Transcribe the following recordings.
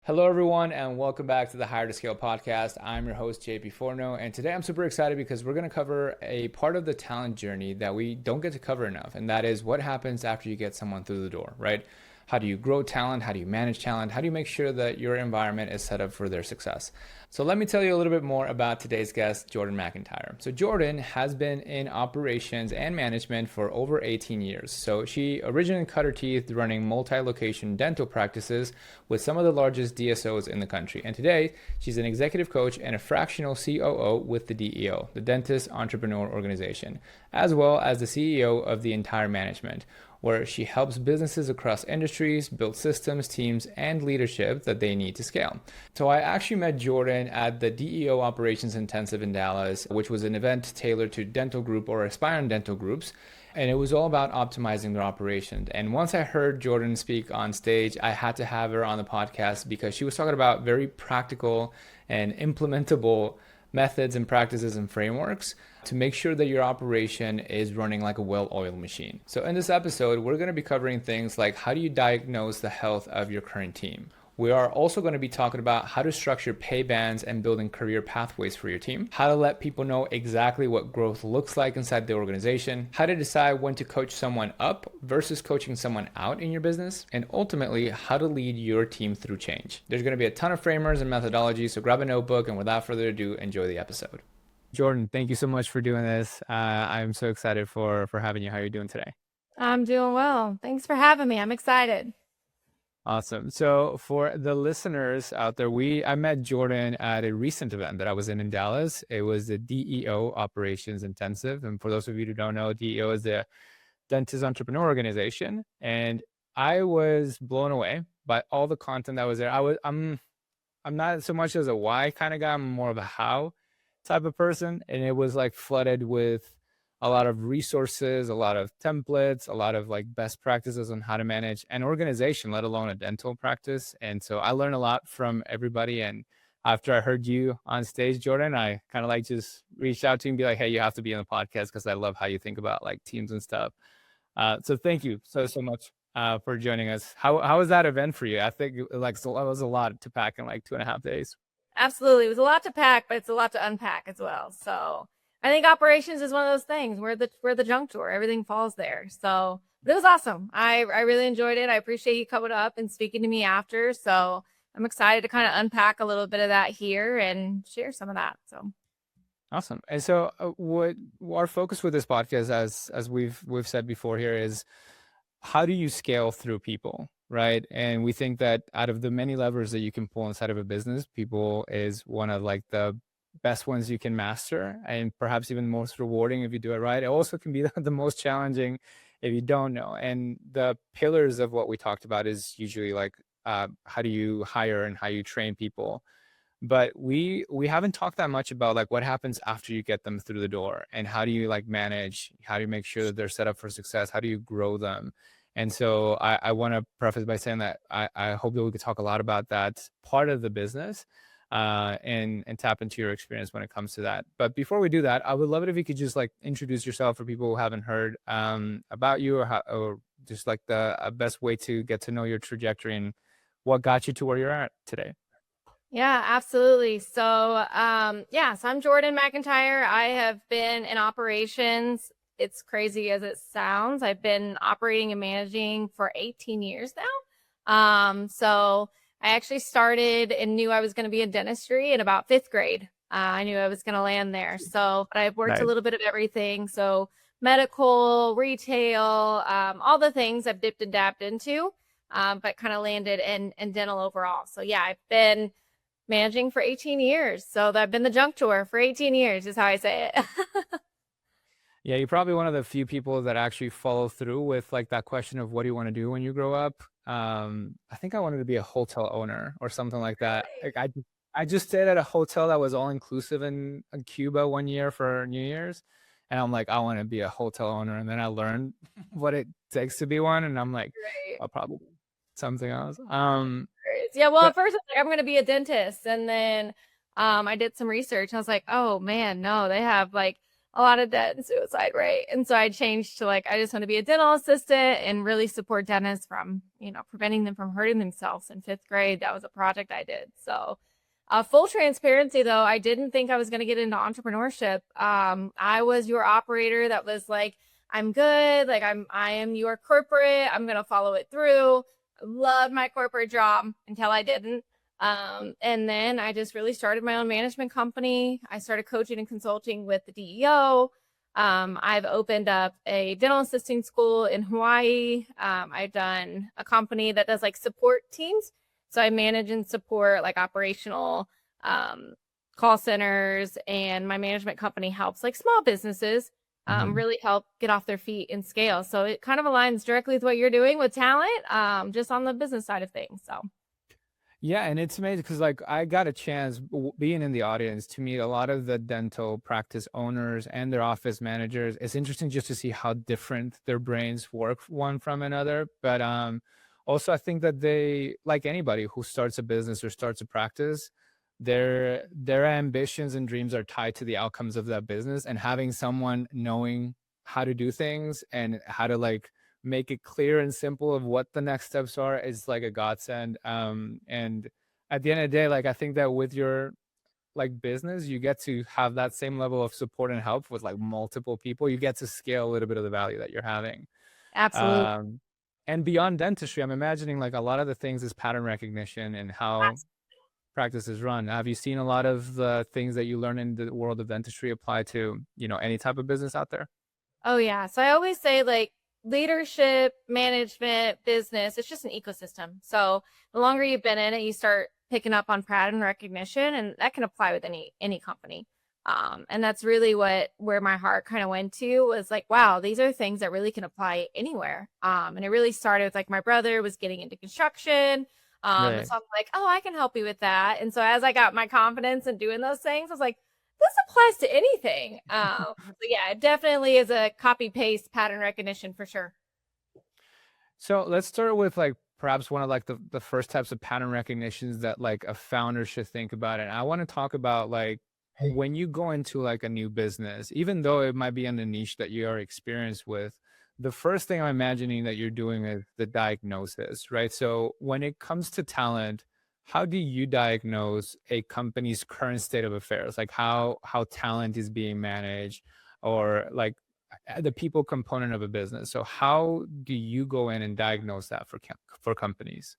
Hello, everyone, and welcome back to the Hire to Scale podcast. I'm your host, JP Forno, and today I'm super excited because we're going to cover a part of the talent journey that we don't get to cover enough, and that is what happens after you get someone through the door, right? How do you grow talent? How do you manage talent? How do you make sure that your environment is set up for their success? So let me tell you a little bit more about today's guest, Jordin McEntire. So Jordin has been in operations and management for over 18 years. So she originally cut her teeth running multi-location dental practices with some of the largest DSOs in the country. And today, she's an executive coach and a fractional COO with the DEO, the Dentist Entrepreneur Organization, as well as the CEO of the entire management, where she helps businesses across industries build systems, teams, and leadership that they need to scale. So I actually met Jordin at the DEO Operations Intensive in Dallas, which was an event tailored to dental group or aspiring dental groups. And it was all about optimizing their operations. And once I heard Jordin speak on stage, I had to have her on the podcast because she was talking about very practical and implementable methods and practices and frameworks to make sure that your operation is running like a well-oiled machine. So in this episode, we're going to be covering things like how do you diagnose the health of your current team? We are also going to be talking about how to structure pay bands and building career pathways for your team, how to let people know exactly what growth looks like inside the organization, how to decide when to coach someone up versus coaching someone out in your business, and ultimately how to lead your team through change. There's going to be a ton of framers and methodologies, so grab a notebook and without further ado, enjoy the episode. Jordin, thank you so much for doing this. I'm so excited for having you. How are you doing today? I'm doing well. Thanks for having me. I'm excited. Awesome. So for the listeners out there, I met Jordin at a recent event that I was in Dallas. It was the DEO Operations Intensive. And for those of you who don't know, DEO is the Dentist Entrepreneur Organization. And I was blown away by all the content that was there. I'm not so much as a why kind of guy, I'm more of a how type of person. And it was like flooded with a lot of resources, a lot of templates, a lot of like best practices on how to manage an organization, let alone a dental practice. And so I learned a lot from everybody. And after I heard you on stage, Jordin, I kind of like just reached out to you and be like, hey, you have to be on the podcast because I love how you think about like teams and stuff. So thank you so much for joining us. How was that event for you? I think like so it was a lot to pack in like 2.5 days. Absolutely. It was a lot to pack, but it's a lot to unpack as well. So I think operations is one of those things where the junk drawer, everything falls there. So it was awesome. I really enjoyed it. I appreciate you coming up and speaking to me after. So I'm excited to kind of unpack a little bit of that here and share some of that. So Awesome. And so what our focus with this podcast, as we've said before here, is how do you scale through people, right? And we think that out of the many levers that you can pull inside of a business, people is one of like the best ones you can master, and perhaps even most rewarding if you do it right. It also can be the most challenging if you don't know. And the pillars of what we talked about is usually like how do you hire and how you train people, but we haven't talked that much about like what happens after you get them through the door, and how do you like manage, how do you make sure that they're set up for success, how do you grow them. And so I want to preface by saying that I hope that we could talk a lot about that part of the business, and tap into your experience when it comes to that. But before we do that, I would love it if you could just like introduce yourself for people who haven't heard about you, or just like the best way to get to know your trajectory and what got you to where you're at today. yeah, absolutely. So so I'm Jordin McEntire. I have been in operations. It's crazy as it sounds. I've been operating and managing for 18 years now. So I actually started and knew I was going to be in dentistry in about fifth grade. I knew I was going to land there. So but I've worked a Nice. little bit of everything. So medical, retail, all the things I've dipped and dabbed into, but kind of landed in dental overall. So yeah, I've been managing for 18 years. So I've been the junk drawer for 18 years is how I say it. Yeah, you're probably one of the few people that actually follow through with like that question of what do you want to do when you grow up. I think I wanted to be a hotel owner or something like that. Like I just stayed at a hotel that was all inclusive in Cuba one year for New Year's, and I'm like, I want to be a hotel owner. And then I learned what it takes to be one, and I'm like, Right. I'll probably something else. Yeah, well, But at first I was like, I'm going to be a dentist. And then I did some research. And I was like, oh man, no, they have like a lot of debt and suicide rate. And so I changed to like, I just want to be a dental assistant and really support dentists from, preventing them from hurting themselves in 5th grade. That was a project I did. So full transparency though, I didn't think I was going to get into entrepreneurship. I was your operator that was like, I'm good. Like I am your corporate. I'm going to follow it through. Loved my corporate job until I didn't. And then I just really started my own management company. I started coaching and consulting with the DEO. I've opened up a dental assisting school in Hawaii. I've done a company that does like support teams. So I manage and support like operational call centers, and my management company helps like small businesses really help get off their feet and scale. So it kind of aligns directly with what you're doing with talent, just on the business side of things. So. Yeah, and it's amazing because like I got a chance being in the audience to meet a lot of the dental practice owners and their office managers. It's interesting just to see how different their brains work one from another. But also I think that they, like anybody who starts a business or starts a practice, their ambitions and dreams are tied to the outcomes of that business, and having someone knowing how to do things and how to like make it clear and simple of what the next steps are is like a godsend. And at the end of the day, like I think that with your like business, you get to have that same level of support and help with like multiple people. You get to scale a little bit of the value that you're having. Absolutely. And beyond dentistry, I'm imagining like a lot of the things is pattern recognition and how practice is run. Have you seen a lot of the things that you learn in the world of dentistry apply to, any type of business out there? Oh, yeah. So I always say like leadership, management, business, it's just an ecosystem. So the longer you've been in it, you start picking up on pattern recognition, and that can apply with any company. And that's really where my heart kind of went to, was like, wow, these are things that really can apply anywhere. And it really started with like my brother was getting into construction. And Right. so I'm like, oh, I can help you with that. And so as I got my confidence in doing those things, I was like, this applies to anything. So yeah, it definitely is a copy paste pattern recognition for sure. So let's start with like perhaps one of like the first types of pattern recognitions that like a founder should think about. And I want to talk about like when you go into like a new business, even though it might be in the niche that you are experienced with, the first thing I'm imagining that you're doing is the diagnosis, right? So when it comes to talent, how do you diagnose a company's current state of affairs? Like how talent is being managed, or like the people component of a business. So how do you go in and diagnose that for companies?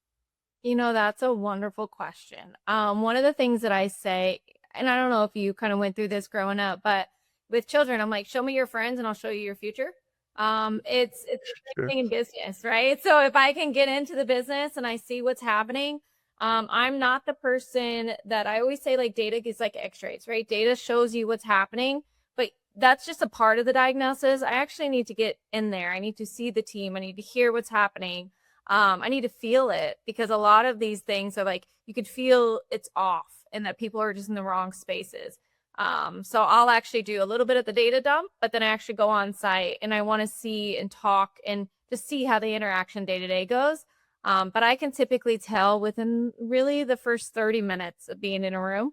That's a wonderful question. One of the things that I say, and I don't know if you kind of went through this growing up, but with children, I'm like, show me your friends and I'll show you your future. It's the same Sure. thing in business, right? So if I can get into the business and I see what's happening, I'm not the person that I always say like data is like x-rays, right? Data shows you what's happening, but that's just a part of the diagnosis. I actually need to get in there. I need to see the team. I need to hear what's happening. I need to feel it, because a lot of these things are like, you could feel it's off and that people are just in the wrong spaces. So I'll actually do a little bit of the data dump, but then I actually go on site and I want to see and talk and just see how the interaction day to day goes. But I can typically tell within really the first 30 minutes of being in a room,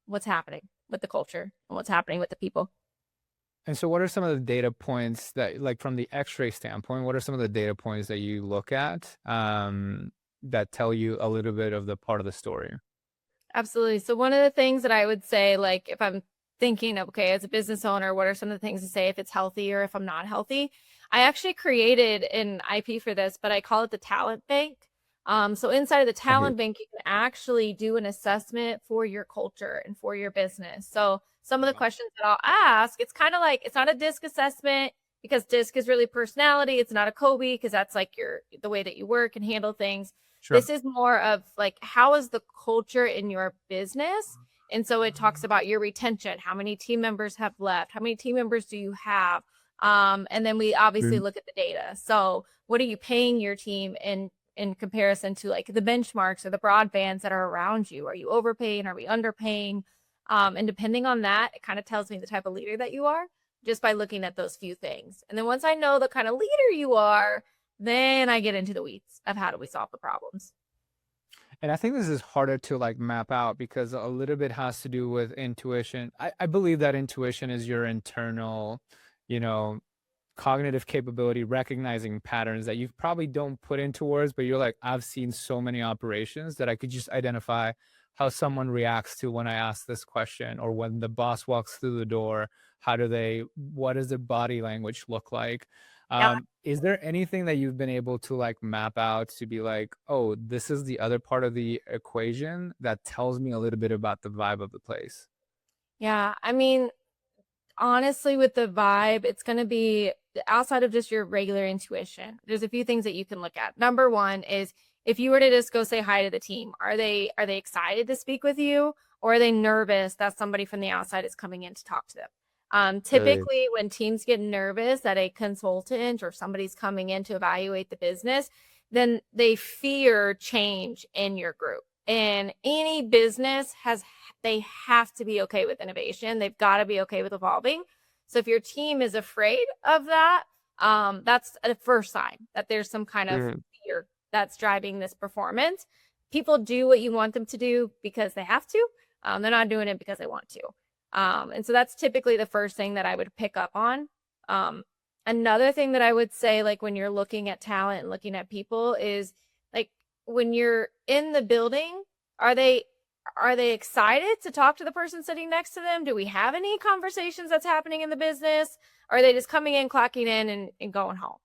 what's happening with the culture and what's happening with the people. And so what are some of the data points that, like from the x-ray standpoint, what are some of the data points that you look at that tell you a little bit of the part of the story? Absolutely. So one of the things that I would say, like if I'm thinking, okay, as a business owner, what are some of the things to say if it's healthy or if I'm not healthy? I actually created an IP for this, but I call it the talent bank. So inside of the talent bank, you can actually do an assessment for your culture and for your business. So some of the questions that I'll ask, it's kind of like, it's not a DISC assessment, because DISC is really personality. It's not a Kobe, because that's like the way that you work and handle things. Sure. This is more of like, how is the culture in your business? And so it talks about your retention. How many team members have left? How many team members do you have? And then we obviously look at the data. So what are you paying your team in comparison to like the benchmarks or the broadbands that are around you? Are you overpaying? Are we underpaying? And depending on that, it kind of tells me the type of leader that you are, just by looking at those few things. And then once I know the kind of leader you are, then I get into the weeds of how do we solve the problems. And I think this is harder to like map out because a little bit has to do with intuition. I believe that intuition is your internal, you know, cognitive capability, recognizing patterns that you probably don't put into words, but you're like, I've seen so many operations that I could just identify how someone reacts to when I ask this question, or when the boss walks through the door, what does their body language look like? Yeah. Is there anything that you've been able to like map out to be like, oh, this is the other part of the equation that tells me a little bit about the vibe of the place? Yeah. I mean, honestly, with the vibe, it's going to be outside of just your regular intuition. There's a few things that you can look at. Number one is, if you were to just go say hi to the team, are they excited to speak with you, or are they nervous that somebody from the outside is coming in to talk to them? Right. Typically, when teams get nervous that a consultant or somebody's coming in to evaluate the business, then they fear change in your group. And any business they have to be okay with innovation. They've got to be okay with evolving. So if your team is afraid of that, that's a first sign that there's some kind of fear that's driving this performance. People do what you want them to do because they have to. They're not doing it because they want to. And so that's typically the first thing that I would pick up on. Another thing that I would say, like when you're looking at talent and looking at people, is like when you're in the building, are they excited to talk to the person sitting next to them? Do we have any conversations that's happening in the business? Or are they just coming in, clocking in, and going home?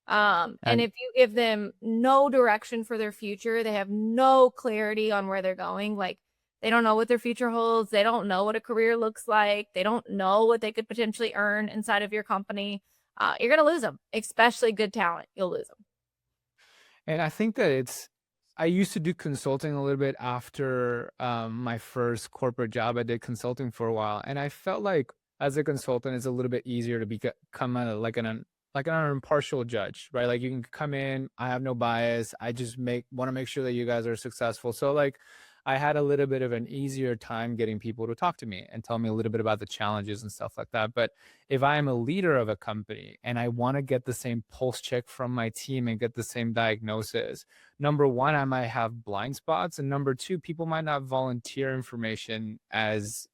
And And if you give them no direction for their future, they have no clarity on where they're going. Like, they don't know what their future holds. They don't know what a career looks like. They don't know what they could potentially earn inside of your company. You're going to lose them, especially good talent. You'll lose them. And I think that I used to do consulting a little bit after my first corporate job. I did consulting for a while, and I felt like as a consultant, it's a little bit easier to become like an impartial judge, right? Like you can come in, I have no bias. I just want to make sure that you guys are successful. So like I had a little bit of an easier time getting people to talk to me and tell me a little bit about the challenges and stuff like that. But if I am a leader of a company and I want to get the same pulse check from my team and get the same diagnosis, number one, I might have blind spots. And number two, people might not volunteer information as,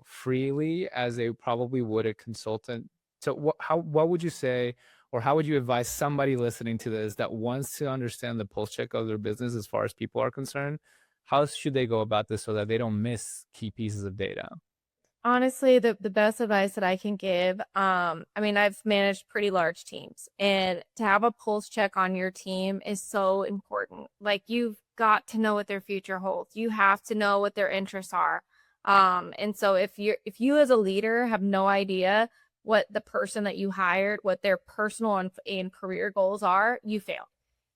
freely as they probably would a consultant. So what would you say, or how would you advise somebody listening to this that wants to understand the pulse check of their business as far as people are concerned? How should they go about this so that they don't miss key pieces of data? Honestly, the best advice that I can give, I mean, I've managed pretty large teams, and to have a pulse check on your team is so important. Like, you've got to know what their future holds. You have to know what their interests are. And so if you as a leader have no idea what the person that you hired, what their personal and career goals are, you fail.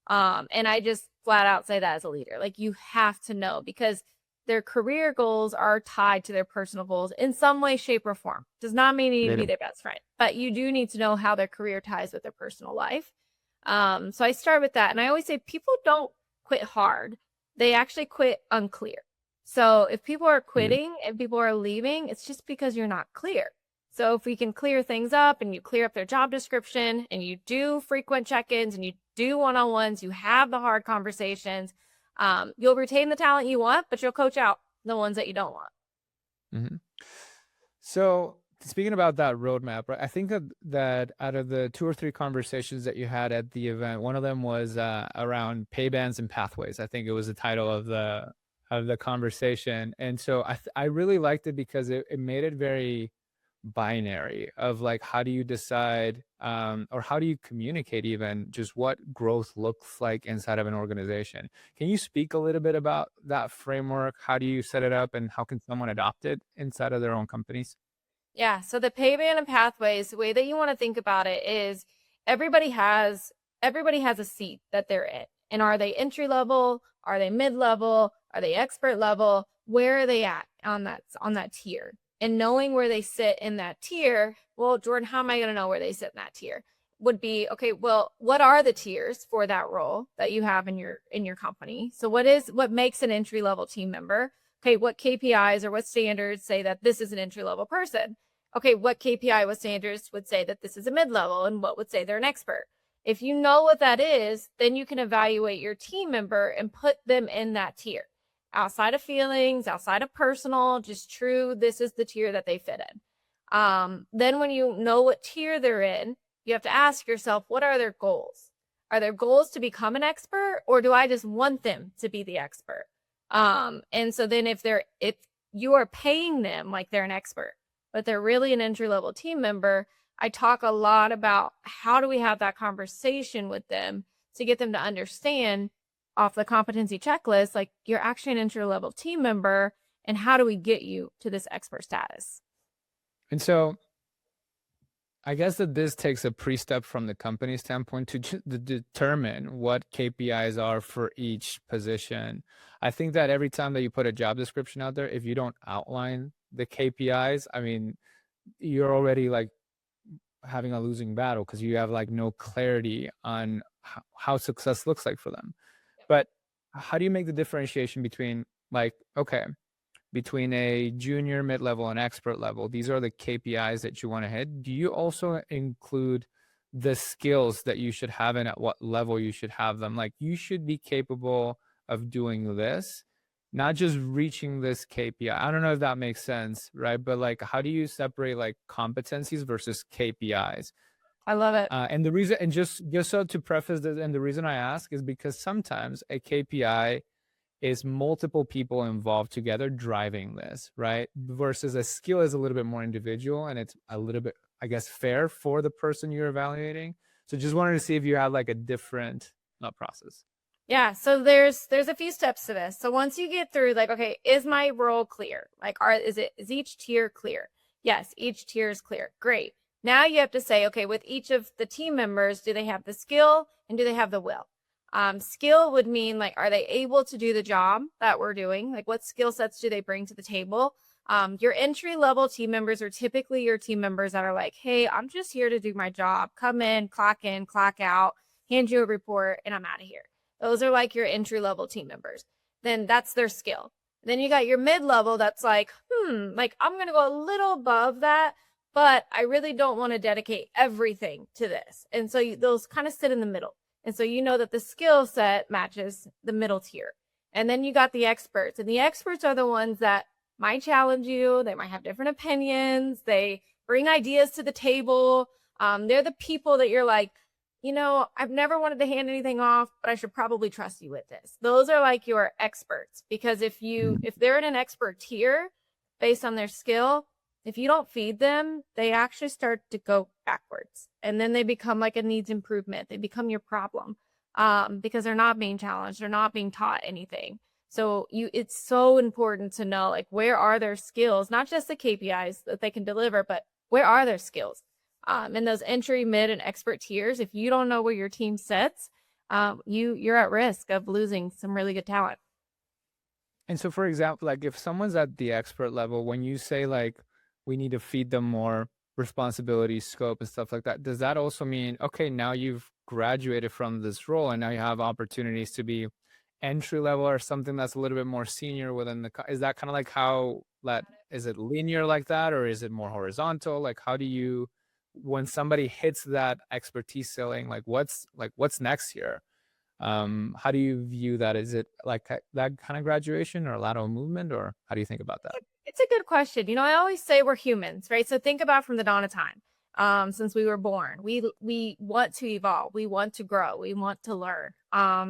And I just flat out say that as a leader, like, you have to know, because their career goals are tied to their personal goals in some way, shape, or form. Does not mean you need They to be don't. their best friend, but you do need to know how their career ties with their personal life. So I start with that. And I always say people don't quit hard. They actually quit unclear. So if people are Yeah. quitting and people are leaving, it's just because you're not clear. So if we can clear things up and you clear up their job description and you do frequent check-ins and you do one-on-ones, you have the hard conversations, you'll retain the talent you want, but you'll coach out the ones that you don't want. Mm-hmm. So speaking about that roadmap, right? I think that out of the two or three conversations that you had at the event, one of them was around pay bands and pathways. I think it was the title of the conversation, and so I really liked it because it made it very binary of like, how do you decide or how do you communicate even just what growth looks like inside of an organization? Can you speak a little bit about that framework? How do you set it up, and how can someone adopt it inside of their own companies? Yeah. So the pay band and pathways, the way that you want to think about it is everybody has everybody has a seat that they're in. And are they entry level? Are they mid level? Are they expert level? Where are they at on that tier? And knowing where they sit in that tier, well, Jordin, how am I going to know where they sit in that tier? Would be, okay, well, what are the tiers for that role that you have in your company? So what makes an entry level team member? Okay, what KPIs or what standards say that this is an entry level person? Okay, what KPI, what standards would say that this is a mid level, and what would say they're an expert? If you know what that is, then you can evaluate your team member and put them in that tier. Outside of feelings, outside of personal, just true, this is the tier that they fit in. Then when you know what tier they're in, you have to ask yourself, what are their goals? Are their goals to become an expert, or do I just want them to be the expert? And so then if you are paying them like they're an expert, but they're really an entry-level team member, I talk a lot about how do we have that conversation with them to get them to understand off the competency checklist, like you're actually an entry-level team member, and how do we get you to this expert status? And so I guess that this takes a pre-step from the company standpoint to determine what KPIs are for each position. I think that every time that you put a job description out there, if you don't outline the KPIs, I mean, you're already like having a losing battle because you have like no clarity on how success looks like for them. But how do you make the differentiation between like, okay, between a junior, mid-level, and expert level, these are the KPIs that you want to hit? Do you also include the skills that you should have and at what level you should have them? Like you should be capable of doing this, not just reaching this KPI. I don't know if that makes sense, right? But like, how do you separate like competencies versus KPIs? I love it. And the reason, and just so to preface this, and the reason I ask is because sometimes a KPI is multiple people involved together driving this, right? Versus a skill is a little bit more individual and it's a little bit, I guess, fair for the person you're evaluating. So just wanted to see if you had like a different process. Yeah, so there's a few steps to this. So once you get through, like, okay, is my role clear? Like, is each tier clear? Yes, each tier is clear. Great. Now you have to say, okay, with each of the team members, do they have the skill and do they have the will? Skill would mean like, are they able to do the job that we're doing? Like, what skill sets do they bring to the table? Your entry level team members are typically your team members that are like, hey, I'm just here to do my job. Come in, clock out, hand you a report, and I'm out of here. Those are like your entry level team members. Then that's their skill. Then you got your mid level that's like, like I'm going to go a little above that, but I really don't want to dedicate everything to this. And so those kind of sit in the middle. And so you know that the skill set matches the middle tier. And then you got the experts. And the experts are the ones that might challenge you. They might have different opinions. They bring ideas to the table. They're the people that you're like, you know, I've never wanted to hand anything off, but I should probably trust you with this. Those are like your experts, because if they're in an expert tier based on their skill, if you don't feed them, they actually start to go backwards, and then they become like a needs improvement. They become your problem because they're not being challenged. They're not being taught anything. So it's so important to know, like, where are their skills, not just the KPIs that they can deliver, but where are their skills? In those entry, mid, and expert tiers, if you don't know where your team sits, you're at risk of losing some really good talent. And so, for example, like if someone's at the expert level, when you say like we need to feed them more responsibility, scope, and stuff like that, does that also mean, okay, now you've graduated from this role and now you have opportunities to be entry level or something that's a little bit more senior within the, is that kind of like how that, is it linear like that, or is it more horizontal? Like, how do you, when somebody hits that expertise ceiling, like what's next here? How do you view that? Is it like that kind of graduation or lateral movement, or how do you think about that? It's a good question. You know, I always say we're humans, right? So think about from the dawn of time. Since we were born, we want to evolve, we want to grow, we want to learn.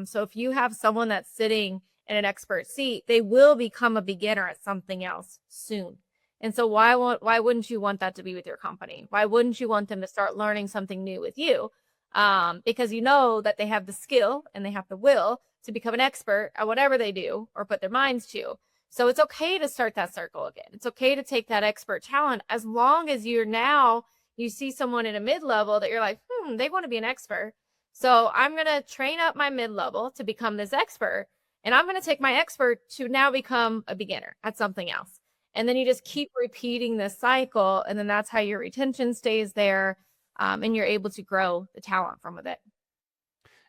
So if you have someone that's sitting in an expert seat, they will become a beginner at something else soon. And so why wouldn't you want that to be with your company? Why wouldn't you want them to start learning something new with you? Because you know that they have the skill and they have the will to become an expert at whatever they do or put their minds to. So it's okay to start that circle again. It's okay to take that expert talent, as long as you see someone in a mid-level that you're like, they want to be an expert. So I'm going to train up my mid-level to become this expert. And I'm going to take my expert to now become a beginner at something else. And then you just keep repeating this cycle. And then that's how your retention stays there. And you're able to grow the talent from it.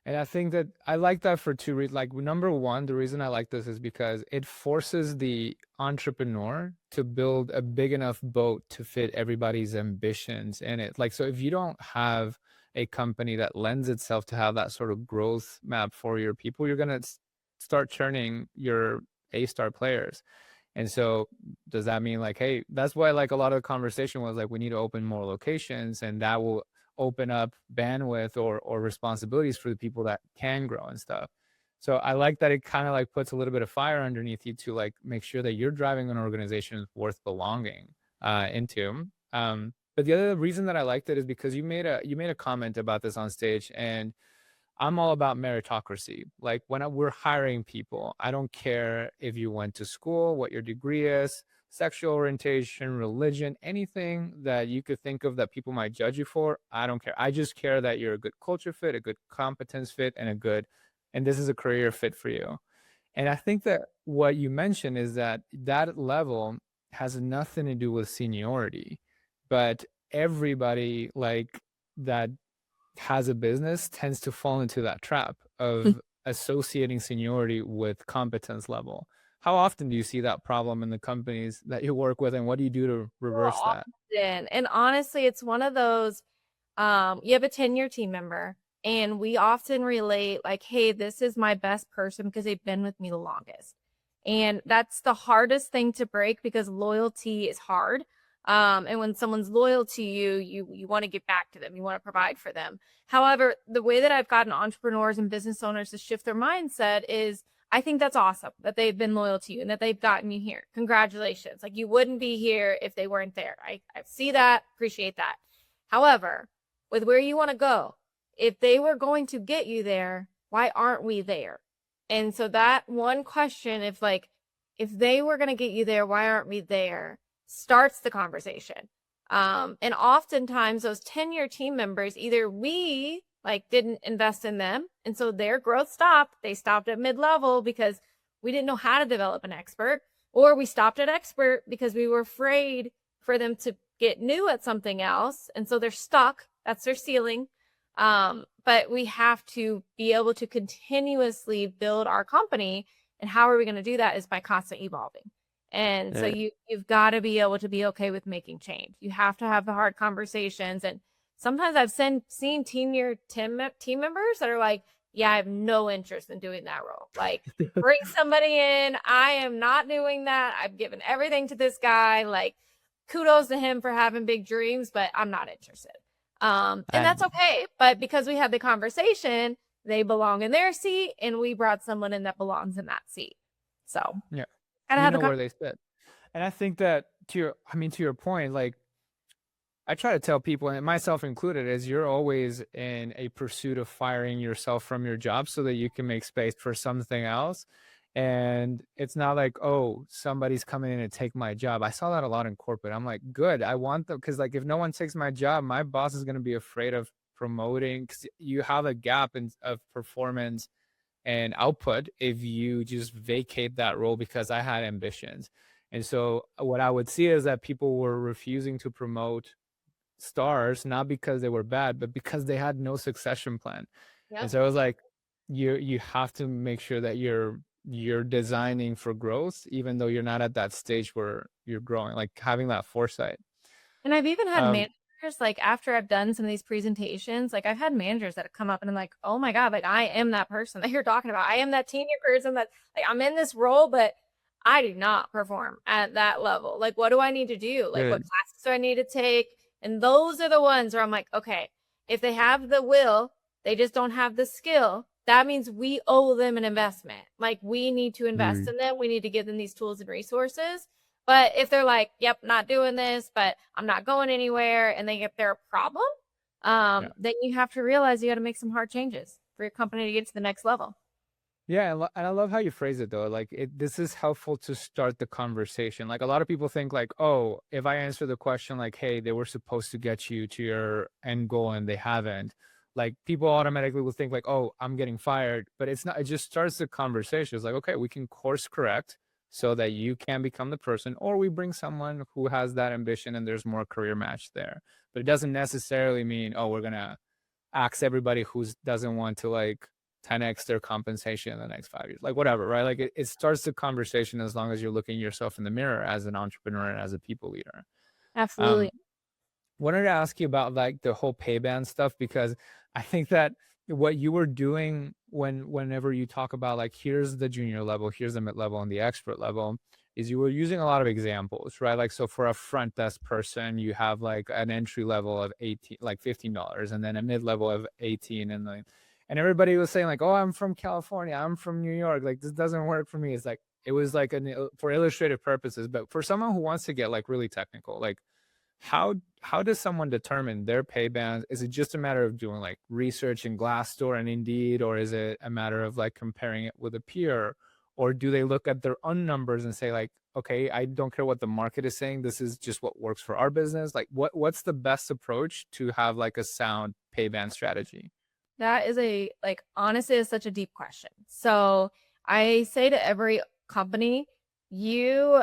And I think that I like that for two reasons. Like, number one, the reason I like this is because it forces the entrepreneur to build a big enough boat to fit everybody's ambitions in it. Like, so if you don't have a company that lends itself to have that sort of growth map for your people, you're going to start churning your A-star players. And so does that mean like, hey, that's why like a lot of the conversation was like, we need to open more locations, and that will open up bandwidth or responsibilities for the people that can grow and stuff. So I like that it kind of like puts a little bit of fire underneath you to like make sure that you're driving an organization worth belonging into. But the other reason that I liked it is because you made a comment about this on stage, and I'm all about meritocracy. Like when we're hiring people, I don't care if you went to school, what your degree is, sexual orientation, religion, anything that you could think of that people might judge you for. I don't care. I just care that you're a good culture fit, a good competence fit, and this is a career fit for you. And I think that what you mentioned is that that level has nothing to do with seniority, but everybody like that has a business tends to fall into that trap of associating seniority with competence level. How often do you see that problem in the companies that you work with, and what do you do to reverse that? Often. And honestly, it's one of those, you have a 10-year team member, and we often relate like, hey, this is my best person because they've been with me the longest. And that's the hardest thing to break because loyalty is hard. And when someone's loyal to you, you want to get back to them. You want to provide for them. However, the way that I've gotten entrepreneurs and business owners to shift their mindset is I think that's awesome that they've been loyal to you and that they've gotten you here. Congratulations. Like you wouldn't be here if they weren't there. I see that, appreciate that. However, with where you want to go, if they were going to get you there, why aren't we there? And so that one question, if they were going to get you there, why aren't we there? Starts the conversation. And oftentimes those 10-year team members, either we like didn't invest in them, and so their growth stopped. They stopped at mid-level because we didn't know how to develop an expert, or we stopped at expert because we were afraid for them to get new at something else. And so they're stuck. That's their ceiling. But we have to be able to continuously build our company. And how are we going to do that is by constantly evolving. And so you've got to be able to be okay with making change. You have to have the hard conversations. And sometimes I've seen team members that are like, yeah, I have no interest in doing that role. Like bring somebody in. I am not doing that. I've given everything to this guy. Like kudos to him for having big dreams, but I'm not interested. And that's okay. But because we had the conversation, they belong in their seat, and we brought someone in that belongs in that seat. So yeah, gotta you have know where they sit. And I think that to your point, like I try to tell people, and myself included, is you're always in a pursuit of firing yourself from your job so that you can make space for something else. And it's not like, oh, somebody's coming in to take my job. I saw that a lot in corporate. I'm like, good. I want them, because like if no one takes my job, my boss is going to be afraid of promoting, because you have a gap of performance and output if you just vacate that role because I had ambitions. And so what I would see is that people were refusing to promote stars, not because they were bad, but because they had no succession plan. Yep. And so I was like, you have to make sure that you're designing for growth, even though you're not at that stage where you're growing, like having that foresight. And I've even had managers, like after I've done some of these presentations, like I've had managers that have come up and I'm like, oh my God, like I am that person that you're talking about. I am that senior person that like I'm in this role, but I do not perform at that level. Like, what do I need to do? Like, what classes do I need to take? And those are the ones where I'm like, okay, if they have the will, they just don't have the skill. That means we owe them an investment. Like we need to invest in them. We need to give them these tools and resources. But if they're like, yep, not doing this, but I'm not going anywhere, and if they're a problem, then you have to realize you got to make some hard changes for your company to get to the next level. Yeah, and I love how you phrase it though. Like this is helpful to start the conversation. Like a lot of people think like, oh, if I answer the question like, hey, they were supposed to get you to your end goal and they haven't, like people automatically will think like, oh, I'm getting fired. But it's not. It just starts the conversation. It's like, okay, we can course correct so that you can become the person, or we bring someone who has that ambition and there's more career match there. But it doesn't necessarily mean, oh, we're gonna ask everybody who doesn't want to like 10x their compensation in the next 5 years, like whatever, right? Like it starts the conversation as long as you're looking yourself in the mirror as an entrepreneur and as a people leader. Absolutely. Wanted to ask you about like the whole pay band stuff, because I think that what you were doing whenever you talk about like here's the junior level, here's the mid level, and the expert level, is you were using a lot of examples, right? Like, so for a front desk person, you have like an entry level of 18, like $15, and then a mid level of 18, and everybody was saying like, oh, I'm from California, I'm from New York, like this doesn't work for me. It's like it was like for illustrative purposes, but for someone who wants to get like really technical, like how does someone determine their pay bands? Is it just a matter of doing like research in Glassdoor and Indeed, or is it a matter of like comparing it with a peer? Or do they look at their own numbers and say like, okay, I don't care what the market is saying, this is just what works for our business? Like what's the best approach to have like a sound pay band strategy? That is honestly, is such a deep question. So I say to every company, you,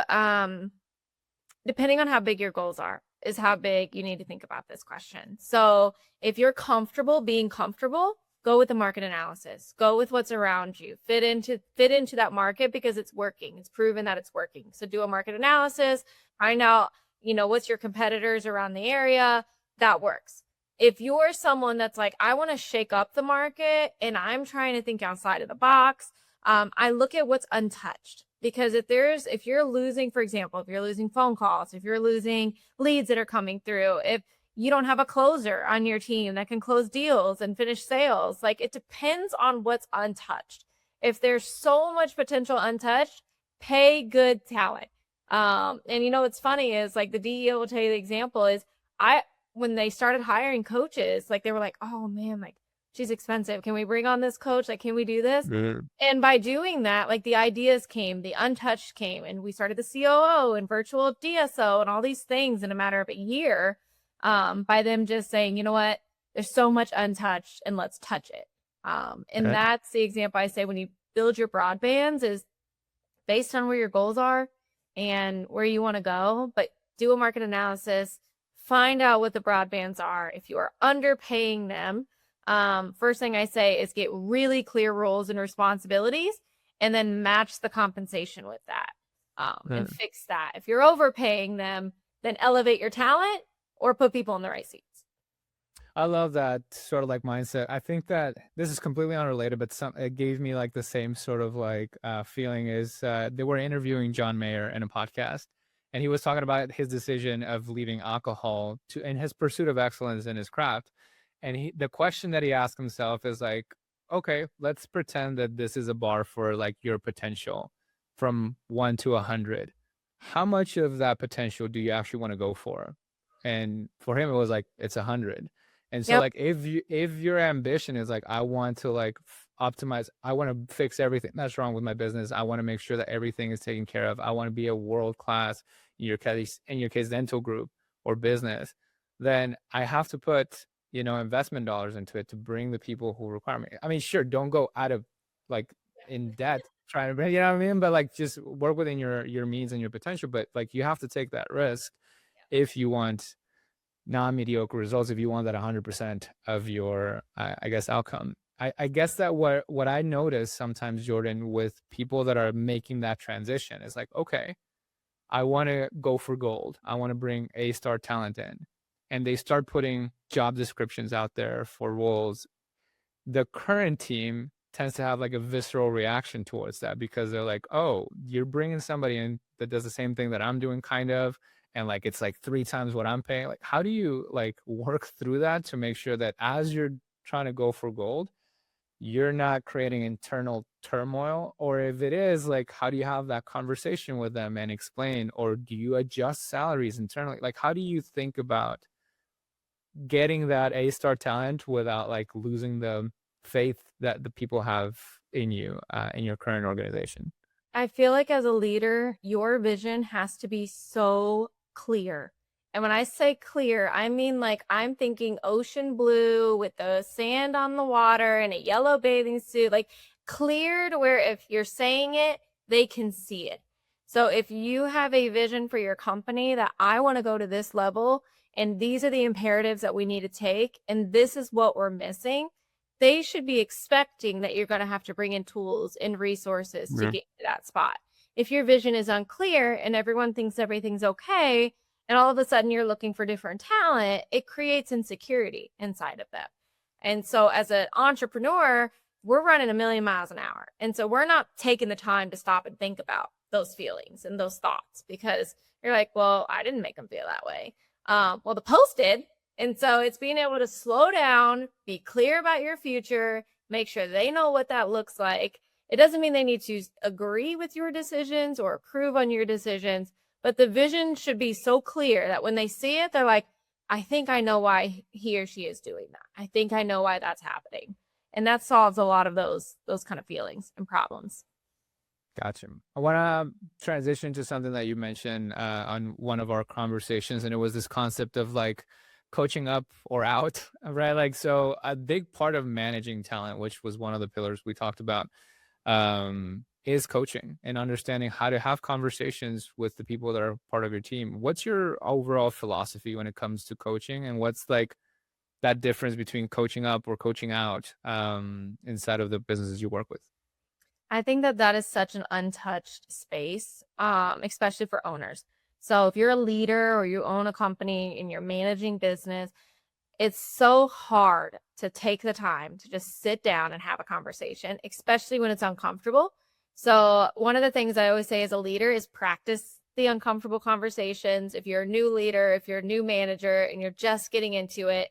depending on how big your goals are, is how big you need to think about this question. So if you're comfortable being comfortable, go with the market analysis, go with what's around you, fit into that market because it's working. It's proven that it's working. So do a market analysis, find out, what's your competitors around the area. That works. If you're someone that's like, I want to shake up the market and I'm trying to think outside of the box, I look at what's untouched. Because if you're losing, for example, if you're losing phone calls, if you're losing leads that are coming through, if you don't have a closer on your team that can close deals and finish sales, like it depends on what's untouched. If there's so much potential untouched, pay good talent. And what's funny is like the DEO will tell you the example is when they started hiring coaches, like they were like, oh man, like she's expensive. Can we bring on this coach? Like, can we do this? And by doing that, like the ideas came, the untouched came, and we started the COO and virtual DSO and all these things in a matter of a year, by them just saying, you know what, there's so much untouched and let's touch it. And that's the example I say when you build your broadbands is based on where your goals are and where you want to go, but do a market analysis, find out what the broadbands are. If you are underpaying them, first thing I say is get really clear roles and responsibilities and then match the compensation with that, and fix that. If you're overpaying them, then elevate your talent or put people in the right seats. I love that sort of like mindset. I think that this is completely unrelated, but it gave me like the same sort of like feeling is they were interviewing John Mayer in a podcast, and he was talking about his decision of leaving alcohol in his pursuit of excellence in his craft. And the question that he asked himself is like, okay, let's pretend that this is a bar for like your potential from 1 to 100. How much of that potential do you actually want to go for? And for him, it was like, it's 100. And so like, if your ambition is like, I want to like optimize, I want to fix everything that's wrong with my business. I want to make sure that everything is taken care of. I want to be a world-class, in your case, dental group or business, then I have to put, investment dollars into it to bring the people who require me. I mean, sure, don't go out of like in debt trying to bring, you know what I mean? But like, just work within your means and your potential. But like, you have to take that risk if you want non-mediocre results, if you want that 100% of your, I guess, outcome. I guess that what I notice sometimes, Jordin, with people that are making that transition is like, okay, I want to go for gold. I want to bring A-star talent in. And they start putting job descriptions out there for roles. The current team tends to have like a visceral reaction towards that because they're like, oh, you're bringing somebody in that does the same thing that I'm doing kind of, and like it's like 3 times what I'm paying. Like, how do you like work through that to make sure that as you're trying to go for gold, you're not creating internal turmoil? Or if it is, like, how do you have that conversation with them and explain? Or do you adjust salaries internally? Like, how do you think about getting that A-star talent without like losing the faith that the people have in you, in your current organization? I feel like as a leader, your vision has to be so clear. And when I say clear, I mean like I'm thinking ocean blue with the sand on the water and a yellow bathing suit, like clear to where if you're saying it, they can see it. So if you have a vision for your company that I want to go to this level and these are the imperatives that we need to take and this is what we're missing, they should be expecting that you're going to have to bring in tools and resources to get to that spot. If your vision is unclear and everyone thinks everything's okay, and all of a sudden you're looking for different talent, it creates insecurity inside of them. And so as an entrepreneur, we're running a million miles an hour. And so we're not taking the time to stop and think about those feelings and those thoughts, because you're like, well, I didn't make them feel that way. Well, the post did. And so it's being able to slow down, be clear about your future, make sure they know what that looks like. It doesn't mean they need to agree with your decisions or approve on your decisions, but the vision should be so clear that when they see it, they're like, I think I know why he or she is doing that. I think I know why that's happening. And that solves a lot of those kind of feelings and problems. Gotcha. I want to transition to something that you mentioned on one of our conversations, and it was this concept of like coaching up or out, right? Like, so a big part of managing talent, which was one of the pillars we talked about, is coaching and understanding how to have conversations with the people that are part of your team. What's your overall philosophy when it comes to coaching, and what's like that difference between coaching up or coaching out inside of the businesses you work with? I think that is such an untouched space, especially for owners. So if you're a leader or you own a company and you're managing business, it's so hard to take the time to just sit down and have a conversation, especially when it's uncomfortable. So one of the things I always say as a leader is practice the uncomfortable conversations. If you're a new leader, if you're a new manager and you're just getting into it,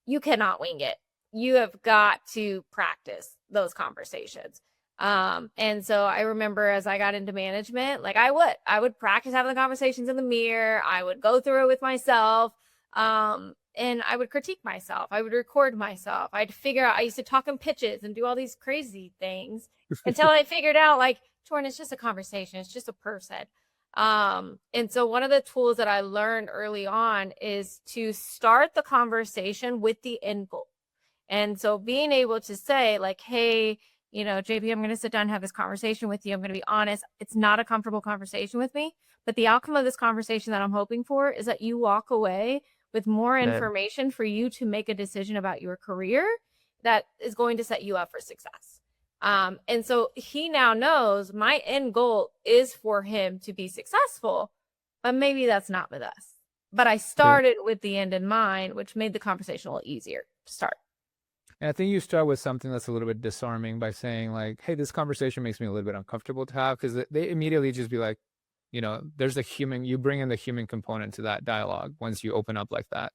you cannot wing it. You have got to practice those conversations. And so I remember as I got into management, like I would practice having the conversations in the mirror. I would go through it with myself. And I would critique myself. I would record myself. I'd figure out, I used to talk in pitches and do all these crazy things until I figured out like, Jordin, it's just a conversation. It's just a person. And so one of the tools that I learned early on is to start the conversation with the end goal. And so being able to say like, hey, you know, JP, I'm going to sit down and have this conversation with you. I'm going to be honest. It's not a comfortable conversation with me, but the outcome of this conversation that I'm hoping for is that you walk away with more information for you to make a decision about your career that is going to set you up for success. And so he now knows my end goal is for him to be successful, but maybe that's not with us. But I started with the end in mind, which made the conversation a little easier to start. And I think you start with something that's a little bit disarming by saying like, hey, this conversation makes me a little bit uncomfortable to have, because they immediately just be like, you know, there's a human, you bring in the human component to that dialogue once you open up like that.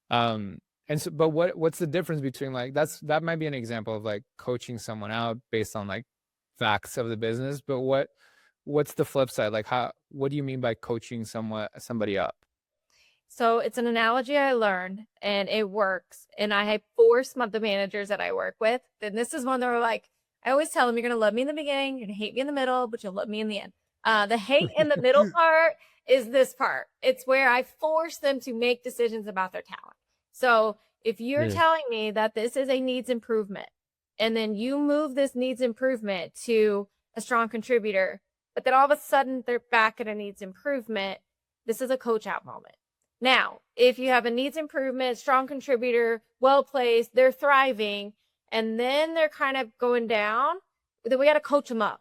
And so, but what's the difference between like, that might be an example of like coaching someone out based on like facts of the business, but what's the flip side? Like what do you mean by coaching somebody up? So it's an analogy I learned and it works. And I force the managers that I work with. And this is one that are like, I always tell them, you're going to love me in the beginning, you're going to hate me in the middle, but you'll love me in the end. The hate in the middle part is this part. It's where I force them to make decisions about their talent. So if you're telling me that this is a needs improvement, and then you move this needs improvement to a strong contributor, but then all of a sudden they're back at a needs improvement, this is a coach out moment. Now, if you have a needs improvement, strong contributor, well-placed, they're thriving, and then they're kind of going down, then we got to coach them up.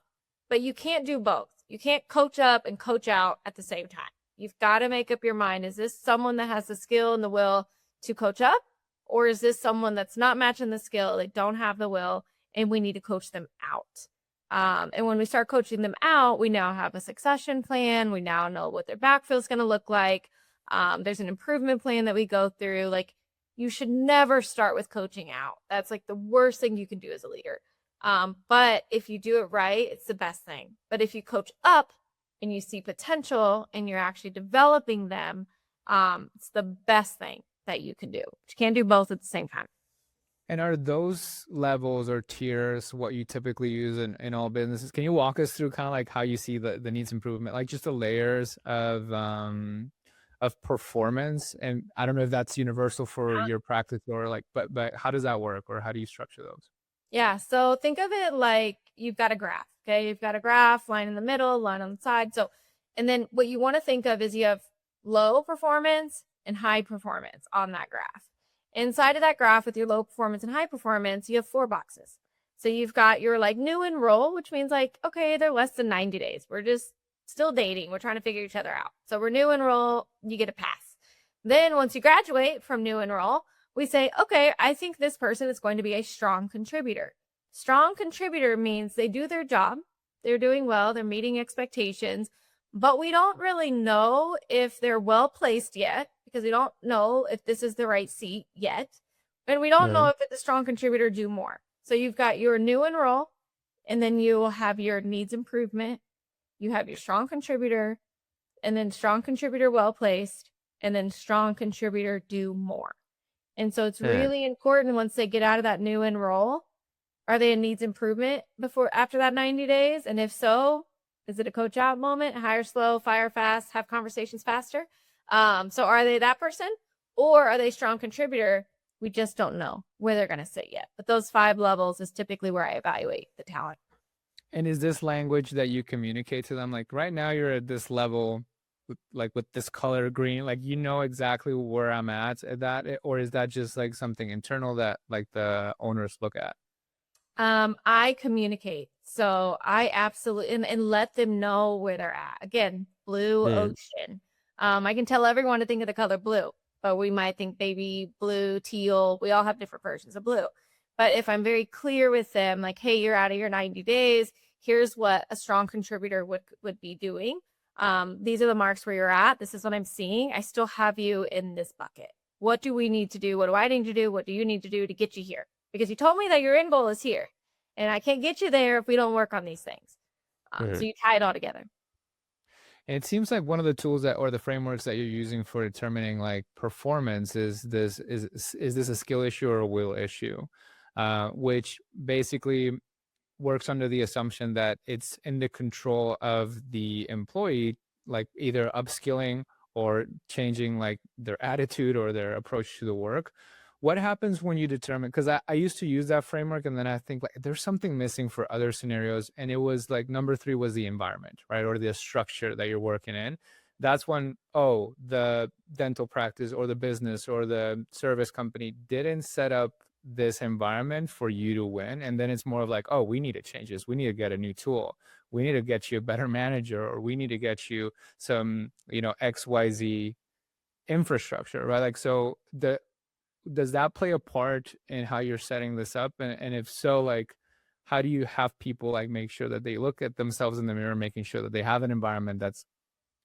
But you can't do both. You can't coach up and coach out at the same time. You've got to make up your mind. Is this someone that has the skill and the will to coach up? Or is this someone that's not matching the skill, they don't have the will, and we need to coach them out? And when we start coaching them out, we now have a succession plan. We now know what their backfill is going to look like. There's an improvement plan that we go through. Like, you should never start with coaching out. That's like the worst thing you can do as a leader. But if you do it right, it's the best thing. But if you coach up and you see potential and you're actually developing them, it's the best thing that you can do. But you can't do both at the same time. And are those levels or tiers what you typically use in all businesses? Can you walk us through kind of like how you see the needs improvement, like just the layers of performance? And I don't know if that's universal for your practice or like, but how does that work, or how do you structure those? Yeah. So think of it like you've got a graph. Okay. You've got a graph, line in the middle, line on the side. So, and then what you want to think of is you have low performance and high performance on that graph. Inside of that graph with your low performance and high performance, you have 4 boxes. So you've got your like new enroll, which means like, okay, they're less than 90 days. We're just still dating. We're trying to figure each other out. So renew, enroll, you get a pass. Then once you graduate from new enroll, we say, okay, I think this person is going to be a strong contributor. Strong contributor means they do their job. They're doing well. They're meeting expectations, but we don't really know if they're well placed yet because we don't know if this is the right seat yet. And we don't know if it's a strong contributor do more. So you've got your new enroll, and then you will have your needs improvement. You have your strong contributor, and then strong contributor well placed, and then strong contributor do more. And so it's really important once they get out of that new enroll, are they in needs improvement after that 90 days? And if so, is it a coach out moment, hire slow, fire fast, have conversations faster? So are they that person, or are they strong contributor? We just don't know where they're going to sit yet. But those 5 levels is typically where I evaluate the talent. And is this language that you communicate to them? Like right now you're at this level with this color green, like you know exactly where I'm at that, or is that just like something internal that like the owners look at? I communicate. So I absolutely, and let them know where they're at. Again, blue ocean. I can tell everyone to think of the color blue, but we might think baby blue, teal. We all have different versions of blue. But if I'm very clear with them, like, hey, you're out of your 90 days. Here's what a strong contributor would be doing. These are the marks where you're at. This is what I'm seeing. I still have you in this bucket. What do we need to do? What do I need to do? What do you need to do to get you here? Because you told me that your end goal is here, and I can't get you there if we don't work on these things. So you tie it all together. And it seems like one of the tools that, or the frameworks that you're using for determining like performance is this a skill issue or a will issue, which basically works under the assumption that it's in the control of the employee, like either upskilling or changing like their attitude or their approach to the work. What happens when you determine, because I used to use that framework, and then I think like there's something missing for other scenarios, and it was like number 3 was the environment, right? Or the structure that you're working in. That's when, oh, the dental practice or the business or the service company didn't set up this environment for you to win. And then it's more of like, oh, we need to change this. We need to get a new tool. We need to get you a better manager, or we need to get you some, XYZ infrastructure, right? Like, so does that play a part in how you're setting this up? And if so, like, how do you have people like make sure that they look at themselves in the mirror, making sure that they have an environment that's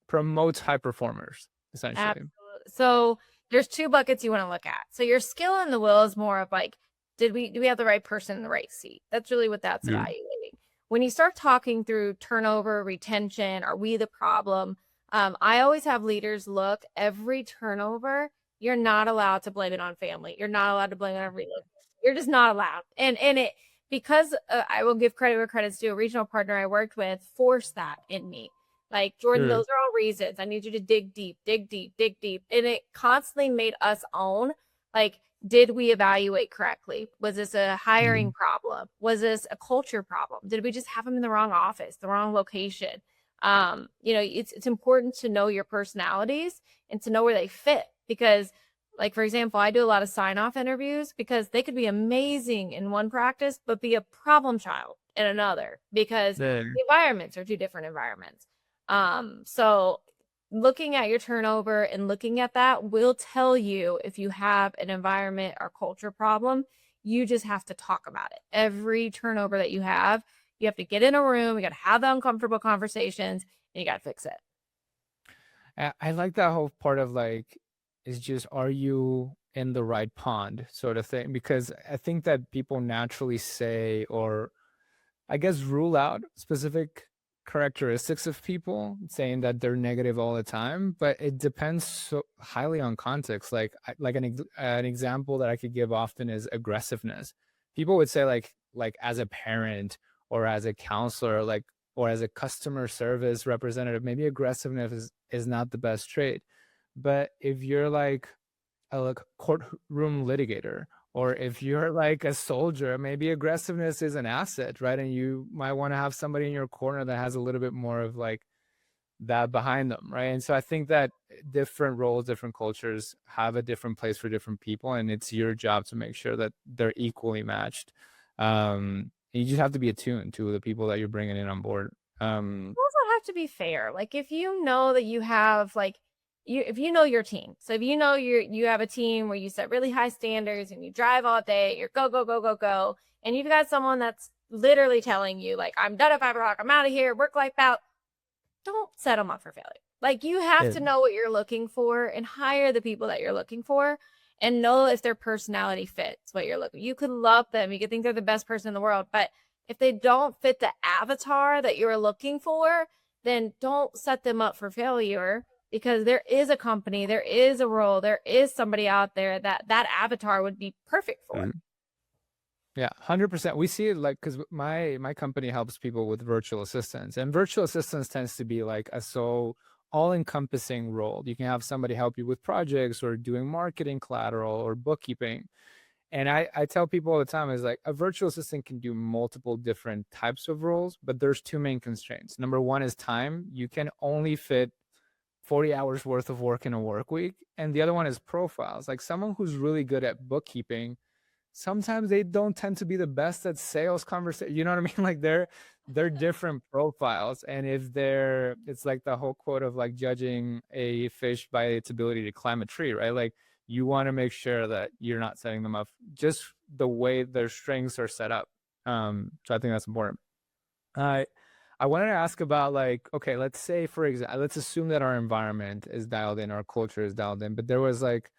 promotes high performers, essentially? Absolutely. So there's 2 buckets you want to look at. So your skill and the will is more of like, do we have the right person in the right seat? That's really what that's evaluating. When you start talking through turnover, retention, are we the problem? I always have leaders look every turnover. You're not allowed to blame it on family. You're not allowed to blame it on religion. You're just not allowed. And it, because I will give credit where credit's due, a regional partner I worked with forced that in me. Like, Jordin, those are all reasons. I need you to dig deep, dig deep, dig deep. And it constantly made us own, like, did we evaluate correctly? Was this a hiring problem? Was this a culture problem? Did we just have them in the wrong office, the wrong location? It's important to know your personalities and to know where they fit, because like, for example, I do a lot of sign-off interviews because they could be amazing in one practice, but be a problem child in another because the environments are 2 different environments. So looking at your turnover and looking at that will tell you if you have an environment or culture problem. You just have to talk about it. Every turnover that you have to get in a room, you got to have the uncomfortable conversations, and you got to fix it. I like that whole part of like, is just, are you in the right pond sort of thing? Because I think that people naturally say, or I guess rule out specific characteristics of people, saying that they're negative all the time, but it depends so highly on context. Like an example that I could give often is aggressiveness. People would say like as a parent or as a counselor, like, or as a customer service representative, maybe aggressiveness is not the best trait. But if you're like a courtroom litigator, or if you're like a soldier, maybe aggressiveness is an asset, right? And you might want to have somebody in your corner that has a little bit more of like that behind them, right? And so I think that different roles, different cultures have a different place for different people, and it's your job to make sure that they're equally matched. You just have to be attuned to the people that you're bringing in on board. Also have to be fair. Like if you know that you have like if you know your team. So if you know you have a team where you set really high standards and you drive all day, you're go, go, go, go, go, and you've got someone that's literally telling you like, I'm done at 5 o'clock, I'm out of here, work life out. Don't set them up for failure. Like you have Yeah. to know what you're looking for and hire the people that you're looking for and know if their personality fits what you're looking. You could love them. You could think they're the best person in the world, but if they don't fit the avatar that you're looking for, then don't set them up for failure because there is a company, there is a role, there is somebody out there that that avatar would be perfect for. Mhm. Yeah, 100%. We see it like because my company helps people with virtual assistants, and virtual assistants tends to be like a so all-encompassing role. You can have somebody help you with projects or doing marketing collateral or bookkeeping. And I tell people all the time is like a virtual assistant can do multiple different types of roles, but there's two main constraints. Number one is time. You can only fit 40 hours worth of work in a work week. And the other one is profiles. Like someone who's really good at bookkeeping, sometimes they don't tend to be the best at sales conversation. You know what I mean? Like they're different profiles. And if they're, it's like the whole quote of like judging a fish by its ability to climb a tree, right? Like you want to make sure that you're not setting them up just the way their strengths are set up. So I think that's important. I I wanted to ask about like, okay, let's say for example, let's assume that our environment is dialed in, our culture is dialed in, but there was like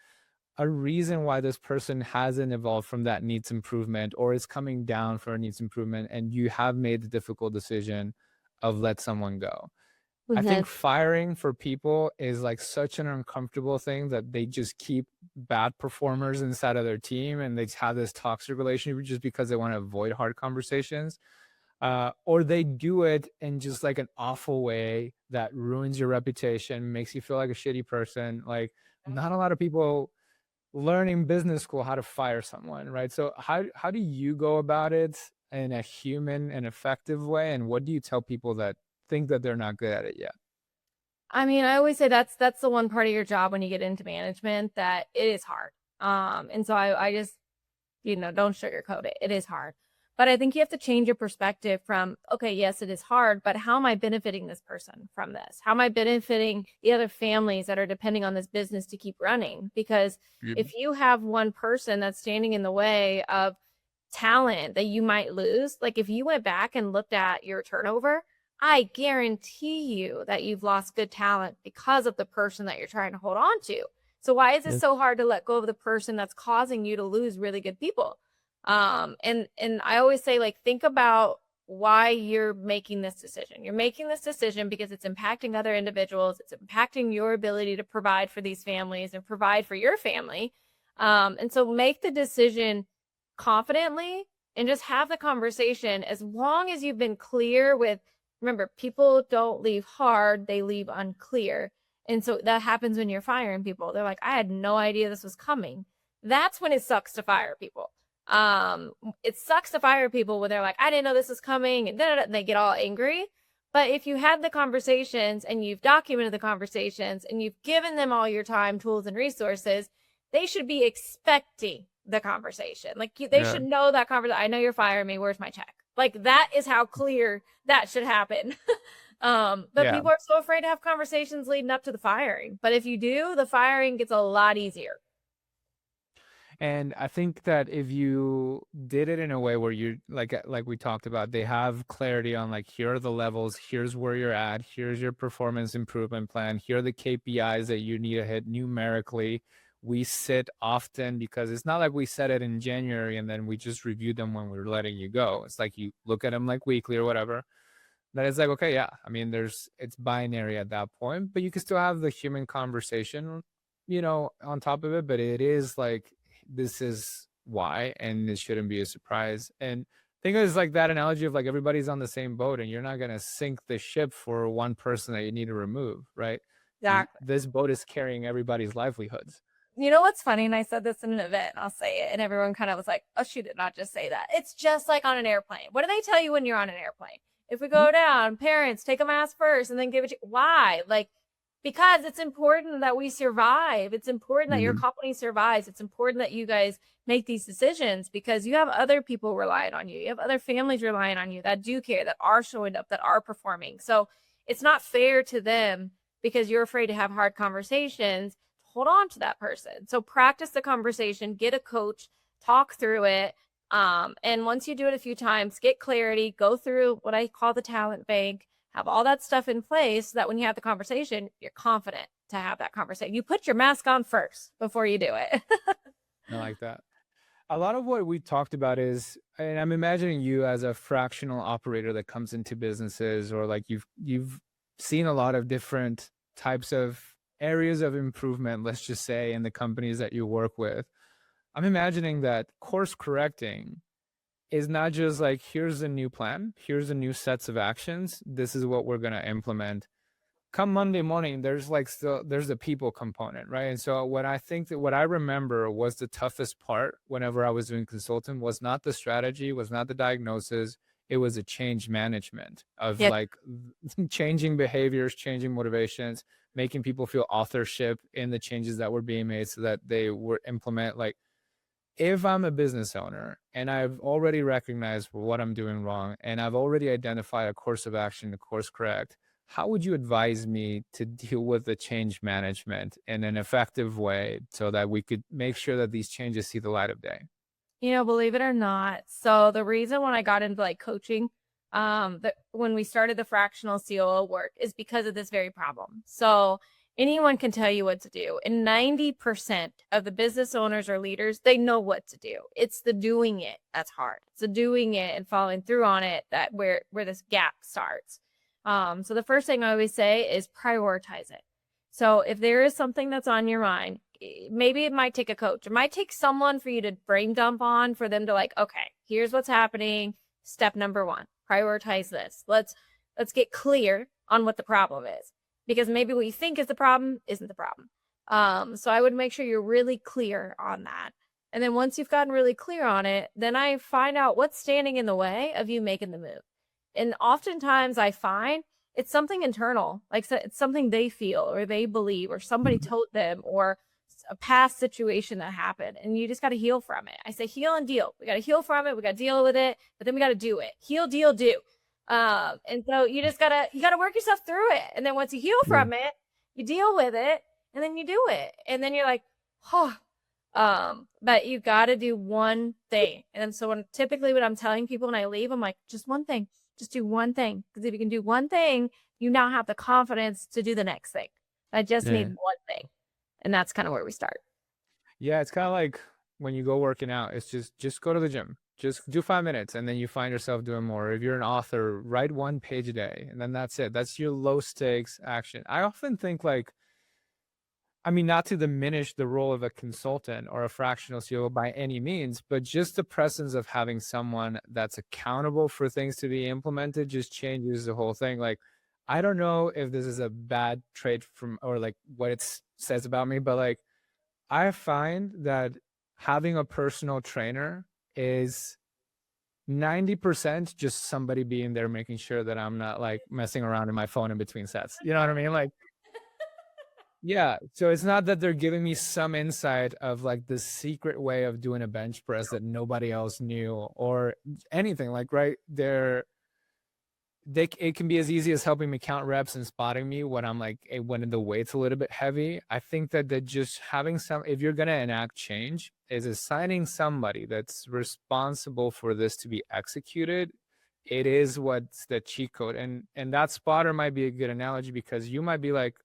a reason why this person hasn't evolved from that needs improvement or is coming down for a needs improvement, and you have made the difficult decision of let someone go. I think Mhm. firing for people is like such an uncomfortable thing that they just keep bad performers inside of their team and they have this toxic relationship just because they want to avoid hard conversations. Or they do it in just like an awful way that ruins your reputation, makes you feel like a shitty person. Like, not a lot of people learn in business school how to fire someone, right? So how do you go about it in a human and effective way? And what do you tell people that think that they're not good at it yet? I mean, I always say that's the one part of your job when you get into management that it is hard. And so I just, don't sugarcoat it. It is hard. But I think you have to change your perspective from, okay, yes, it is hard, but how am I benefiting this person from this? How am I benefiting the other families that are depending on this business to keep running? Because Yeah. if you have one person that's standing in the way of talent that you might lose, like if you went back and looked at your turnover, I guarantee you that you've lost good talent because of the person that you're trying to hold on to. So why is it Yeah. so hard to let go of the person that's causing you to lose really good people? And I always say, like, think about why you're making this decision. You're making this decision because it's impacting other individuals. It's impacting your ability to provide for these families and provide for your family. And so make the decision confidently and just have the conversation as long as you've been clear with, remember, people don't leave hard, they leave unclear. And so that happens when you're firing people. They're like, I had no idea this was coming. That's when it sucks to fire people. It sucks to fire people when they're like, I didn't know this was coming, and then they get all angry. But if you had the conversations and you've documented the conversations and you've given them all your time, tools, and resources, they should be expecting the conversation. Like they Yeah. should know that conversation. I know you're firing me. Where's my check? Like that is how clear that should happen. But Yeah. people are so afraid to have conversations leading up to the firing. But if you do, the firing gets a lot easier. And I think that if you did it in a way where you like we talked about, they have clarity on like here are the levels, here's where you're at, here's your performance improvement plan, here are the KPIs that you need to hit numerically. We sit often because it's not like we set it in January and then we just review them when we're letting you go. It's like you look at them like weekly or whatever. That is like, okay, yeah. I mean, it's binary at that point, but you can still have the human conversation, on top of it. But it is like, this is why, and it shouldn't be a surprise. And think of it as like that analogy of like everybody's on the same boat, and you're not gonna sink the ship for one person that you need to remove, right? Exactly. This boat is carrying everybody's livelihoods. You know what's funny? And I said this in an event, and I'll say it, and everyone kind of was like, "Oh, she did not just say that." It's just like on an airplane. What do they tell you when you're on an airplane? If we Mhm. go down, parents take a mask first, and then give it to why? Like Because it's important that we survive. It's important that your Mhm. company survives. It's important that you guys make these decisions because you have other people relying on you. You have other families relying on you that do care, that are showing up, that are performing. So it's not fair to them because you're afraid to have hard conversations. Hold on to that person. So practice the conversation, get a coach, talk through it. And once you do it a few times, get clarity, go through what I call the talent bank, have all that stuff in place so that when you have the conversation, you're confident to have that conversation. You put your mask on first before you do it. I like that. A lot of what we talked about is, and I'm imagining you as a fractional operator that comes into businesses, or like you've seen a lot of different types of areas of improvement, let's just say, in the companies that you work with. I'm imagining that course correcting is not just like, here's a new plan, here's a new sets of actions, this is what we're going to implement. Come Monday morning, there's like still there's a people component, right? And so what I remember was the toughest part whenever I was doing consulting was not the strategy, was not the diagnosis, it was a change management of Yeah. like changing behaviors, changing motivations, making people feel authorship in the changes that were being made so that they were implement. Like, if I'm a business owner and I've already recognized what I'm doing wrong and I've already identified a course of action to course correct, how would you advise me to deal with the change management in an effective way so that we could make sure that these changes see the light of day? Believe it or not. So the reason when I got into like coaching, that when we started the fractional COO work is because of this very problem. So anyone can tell you what to do. And 90% of the business owners or leaders, they know what to do. It's the doing it that's hard. It's the doing it and following through on it that where this gap starts. So the first thing I always say is prioritize it. So if there is something that's on your mind, maybe it might take a coach. It might take someone for you to brain dump on for them to like, okay, here's what's happening. Step number 1, prioritize this. Let's get clear on what the problem is because maybe what you think is the problem isn't the problem. So I would make sure you're really clear on that. And then once you've gotten really clear on it, then I find out what's standing in the way of you making the move. And oftentimes I find it's something internal, like it's something they feel or they believe or somebody told them or a past situation that happened and you just got to heal from it. I say heal and deal. We got to heal from it. We got to deal with it, but then we got to do it. Heal, deal, do. And so you gotta work yourself through it. And then once you heal Yeah. from it, you deal with it and then you do it. And then you're like, oh, but you got to do one thing. And so typically when I'm telling people when I leave, I'm like, just one thing, just do one thing. Because if you can do one thing, you now have the confidence to do the next thing. I just need Yeah. one thing. And that's kind of where we start. Yeah, it's kind of like when you go working out, it's just go to the gym. Just do 5 minutes and then you find yourself doing more. If you're an author, write 1 page a day and then that's it. That's your low stakes action. I often think like, I mean, not to diminish the role of a consultant or a fractional CEO by any means, but just the presence of having someone that's accountable for things to be implemented just changes the whole thing. Like, I don't know if this is a bad trait from, or like what it says about me, but like, I find that having a personal trainer is 90% just somebody being there, making sure that I'm not like messing around in my phone in between sets. You know what I mean? Like, yeah. So it's not that they're giving me some insight of like the secret way of doing a bench press that nobody else knew or anything like, right. It can be as easy as helping me count reps and spotting me when I'm like, when the weight's a little bit heavy. I think that just having if you're going to enact change, is assigning somebody that's responsible for this to be executed. It is what's the cheat code. And that spotter might be a good analogy because you might be like,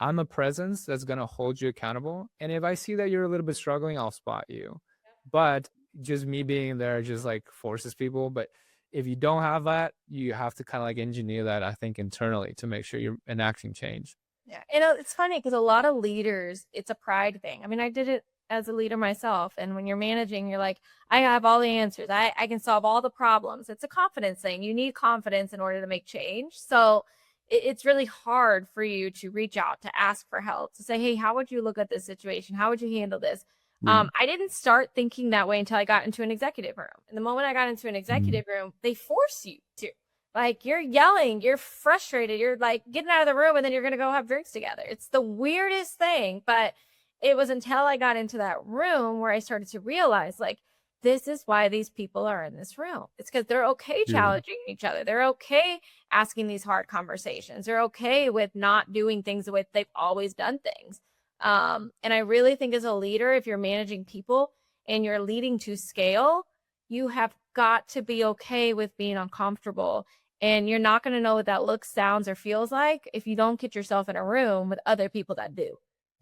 I'm a presence that's going to hold you accountable. And if I see that you're a little bit struggling, I'll spot you. But just me being there just like forces people. But if you don't have that, you have to kind of like engineer that, I think, internally to make sure you're enacting change. Yeah. It's funny because a lot of leaders, it's a pride thing. I mean, I did it as a leader myself. And when you're managing, you're like, I have all the answers. I can solve all the problems. It's a confidence thing. You need confidence in order to make change. So it's really hard for you to reach out, to ask for help, to say, hey, how would you look at this situation? How would you handle this? Mm. I didn't start thinking that way until I got into an executive room. And the moment I got into an Mm. executive room, they force you to. Like you're yelling, you're frustrated, you're like getting out of the room and then you're going to go have drinks together. It's the weirdest thing. But it was until I got into that room where I started to realize like, this is why these people are in this room. It's because they're okay Yeah. challenging each other. They're okay asking these hard conversations. They're okay with not doing things the way they've always done things. And I really think as a leader, if you're managing people and you're leading to scale, you have got to be okay with being uncomfortable. And you're not going to know what that looks, sounds, or feels like if you don't get yourself in a room with other people that do.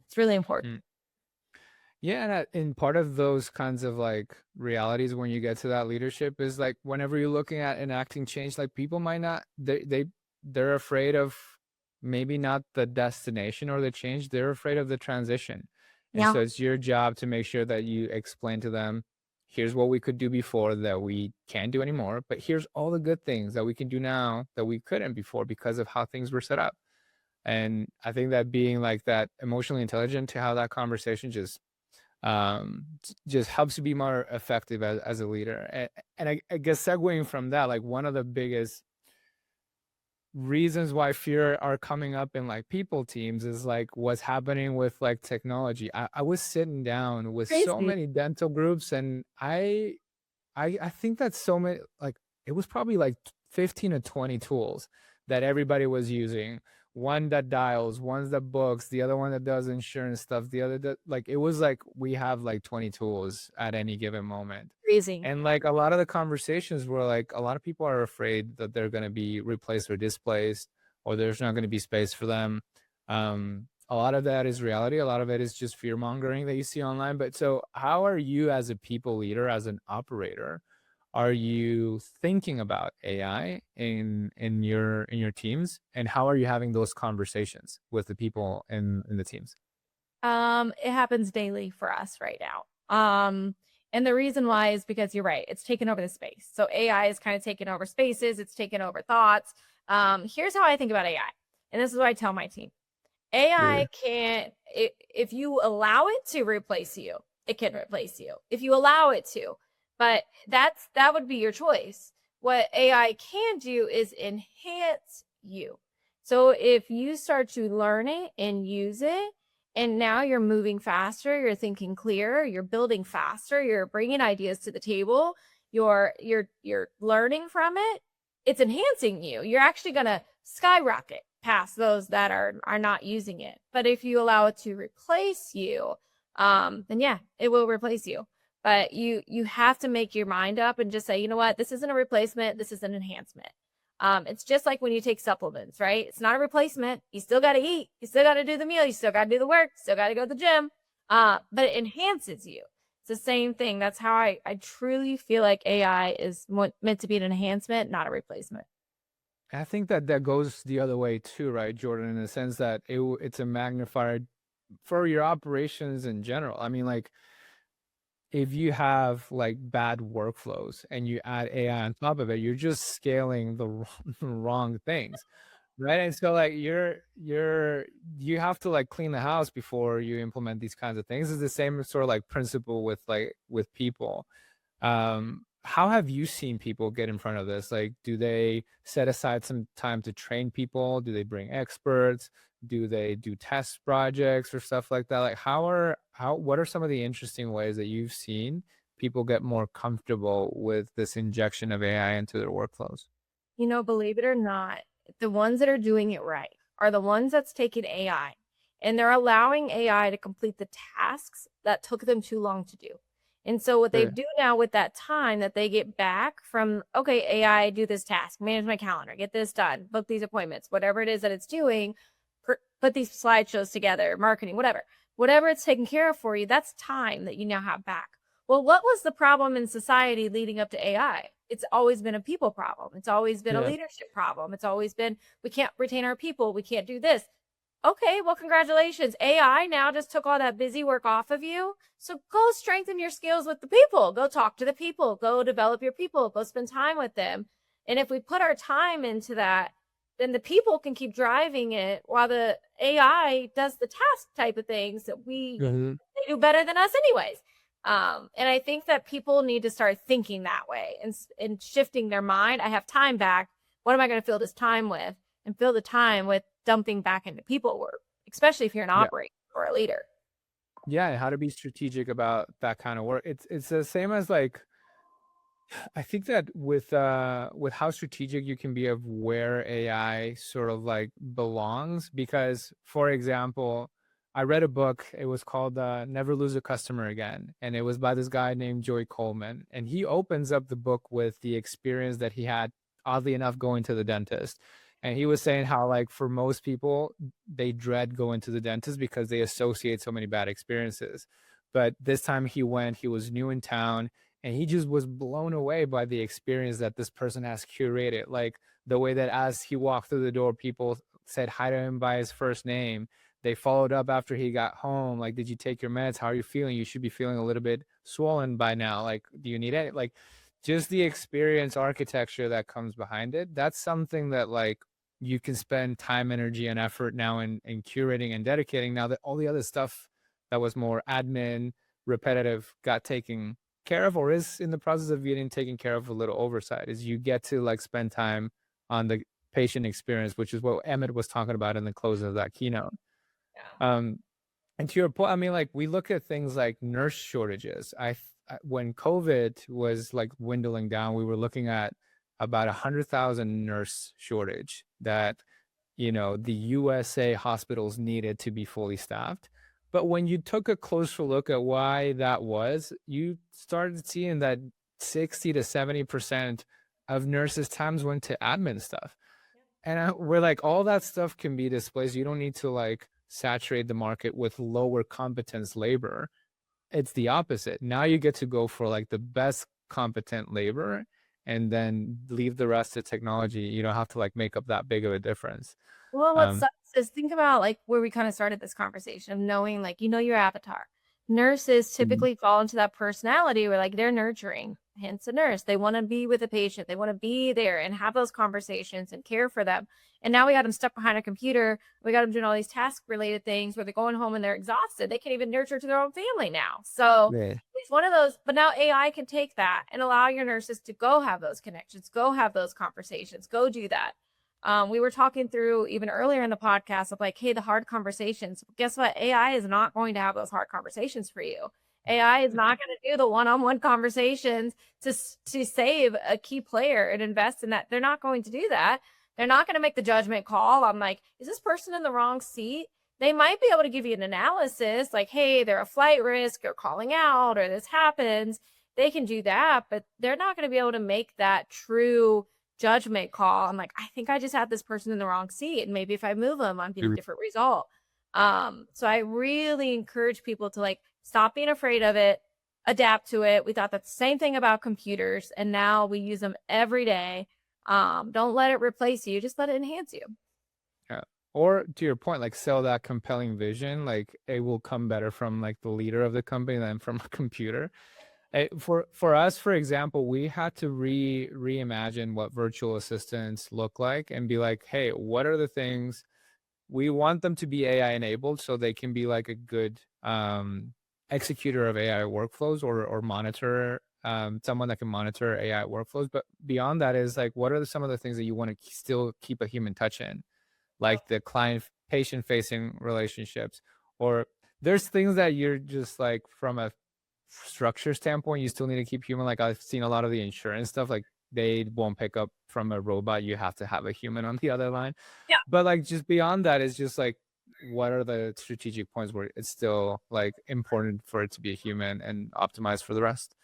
It's really important. Mm. Yeah, and part of those kinds of like realities when you get to that leadership is like whenever you're looking at enacting change, like people might not they're afraid of maybe not the destination or the change, they're afraid of the transition. And Yeah. so it's your job to make sure that you explain to them, here's what we could do before that we can't do anymore, but here's all the good things that we can do now that we couldn't before because of how things were set up. And I think that being like that emotionally intelligent to how that conversation just helps you be more effective as a leader. And I guess segueing from that, like one of the biggest reasons why fear are coming up in like people teams is like what's happening with like technology. I was sitting down with so Crazy. many dental groups, and I think that so many, like it was probably like 15 to 20 tools that everybody was using. One that dials, one's that books, the other one that does insurance stuff, the other that like it was like we have like 20 tools at any given moment. Crazy. And like a lot of the conversations were like a lot of people are afraid that they're going to be replaced or displaced, or there's not going to be space for them. A lot of that is reality. A lot of it is just fear mongering that you see online. But so, how are you as a people leader, as an operator, are you thinking about AI in your teams, and how are you having those conversations with the people in the teams? It happens daily for us right now. And the reason why is because you're right, it's taken over the space. So AI is kind of taking over spaces, it's taken over thoughts. Here's how I think about AI, and this is what I tell my team. Yeah. AI can't, if you allow it to replace you, it can replace you. If you allow it to, but that would be your choice. What AI can do is enhance you. So if you start to learn it and use it, and now you're moving faster, you're thinking clearer, you're building faster, you're bringing ideas to the table, you're learning from it, it's enhancing you. You're actually going to skyrocket past those that are not using it. But if you allow it to replace you, then yeah, it will replace you. But you have to make your mind up and just say, you know what, this isn't a replacement, this is an enhancement. It's just like when you take supplements, right? It's not a replacement. You still got to eat. You still got to do the meal. You still got to do the work. Still got to go to the gym. But it enhances you. It's the same thing. That's how I truly feel like AI is meant to be an enhancement, not a replacement. I think that that goes the other way too, right, Jordan, in the sense that it's a magnifier for your operations in general. I mean, like if you have like bad workflows and you add AI on top of it, you're just scaling the wrong things, right? And so like you have to like clean the house before you implement these kinds of things. It's the same sort of like principle with people. How have you seen people get in front of this? Like, do they set aside some time to train people? Do they bring experts? Do they do test projects or stuff like that? Like, what are some of the interesting ways that you've seen people get more comfortable with this injection of AI into their workflows? You know, believe it or not, the ones that are doing it right are the ones that's taking AI and they're allowing AI to complete the tasks that took them too long to do. And so what they Yeah. do now with that time that they get back from, okay, AI, do this task, manage my calendar, get this done, book these appointments, whatever it is that it's doing, put these slideshows together, marketing, whatever it's taking care of for you, that's time that you now have back. Well, what was the problem in society leading up to AI? It's always been a people problem. It's always been a Yeah. leadership problem. It's always been, we can't retain our people. We can't do this. Okay, well, congratulations. AI now just took all that busy work off of you. So go strengthen your skills with the people. Go talk to the people. Go develop your people. Go spend time with them. And if we put our time into that, then the people can keep driving it while the AI does the task type of things that Mhm. they do better than us anyways. And I think that people need to start thinking that way and shifting their mind. I have time back, What am I going to fill this time with? And fill the time with dumping back into people work, especially if you're an Yeah. operator or a leader. Yeah, how to be strategic about that kind of work. It's the same as like, I think that with how strategic you can be of where AI sort of like belongs, because for example, I read a book, it was called Never Lose a Customer Again, and it was by this guy named Joy Coleman, and he opens up the book with the experience that he had, oddly enough, going to the dentist. And he was saying how like for most people they dread going to the dentist because they associate so many bad experiences. But this time he went, he was new in town, and he just was blown away by the experience that this person has curated, like the way that as he walked through the door people said hi to him by his first name. They followed up after he got home, like, did you take your meds, how are you feeling, you should be feeling a little bit swollen by now, like, do you need it, like, just the experience architecture that comes behind it. That's something that like you can spend time, energy, and effort now in curating and dedicating, now that all the other stuff that was more admin repetitive got taken care of, or is in the process of getting taken care of, a little oversight, is you get to like spend time on the patient experience, which is what Emmett was talking about in the close of that keynote. Yeah. And to your point, I mean, like we look at things like nurse shortages. When COVID was like dwindling down, we were looking at about 100,000 nurse shortage that, you know, the USA hospitals needed to be fully staffed. But when you took a closer look at why that was, you started seeing that 60 to 70% of nurses' times went to admin stuff. And we're like, all that stuff can be displaced. You don't need to like saturate the market with lower competence labor. It's the opposite. Now you get to go for like the best competent labor and then leave the rest to technology. You don't have to like make up that big of a difference. Well, what Um, sucks is think about like where we kind of started this conversation of knowing like your avatar. Nurses mhm. typically fall into that personality where like they're nurturing, hence a nurse. They want to be with a patient, they want to be there and have those conversations and care for them. And now we got them stuck behind a computer. We got them doing all these task related things where they're going home and they're exhausted. They can't even nurture to their own family now. So Yeah. it's one of those, but now AI can take that and allow your nurses to go have those connections, go have those conversations, go do that. We were talking through even earlier in the podcast of like, hey, the hard conversations. Guess what? AI is not going to have those hard conversations for you. AI is not going to do the one-on-one conversations to save a key player and invest in that. They're not going to do that. They're not going to make the judgment call. I'm like, is this person in the wrong seat? They might be able to give you an analysis like, hey, they're a flight risk or calling out or this happens. They can do that, but they're not going to be able to make that true judgment call. I'm like, I think I just had this person in the wrong seat. And maybe if I move them, I'm getting a different result. So I really encourage people to like stop being afraid of it, adapt to it. We thought the same thing about computers, and now we use them every day. Don't let it replace you, just let it enhance you. Yeah. Or to your point, like sell that compelling vision, like it will come better from like the leader of the company than from a computer. For us, for example, we had to reimagine what virtual assistants look like and be like, hey, what are the things we want them to be AI enabled so they can be like a good executor of AI workflows, or monitor, someone that can monitor AI workflows. But beyond that is like, what are some of the things that you want to still keep a human touch in, like the client patient facing relationships, or there's things that you're just like from a structure standpoint, you still need to keep human. Like I've seen a lot of the insurance stuff, like they won't pick up from a robot. You have to have a human on the other line. Yeah. But like just beyond that is just like, what are the strategic points where it's still like important for it to be a human and optimized for the rest?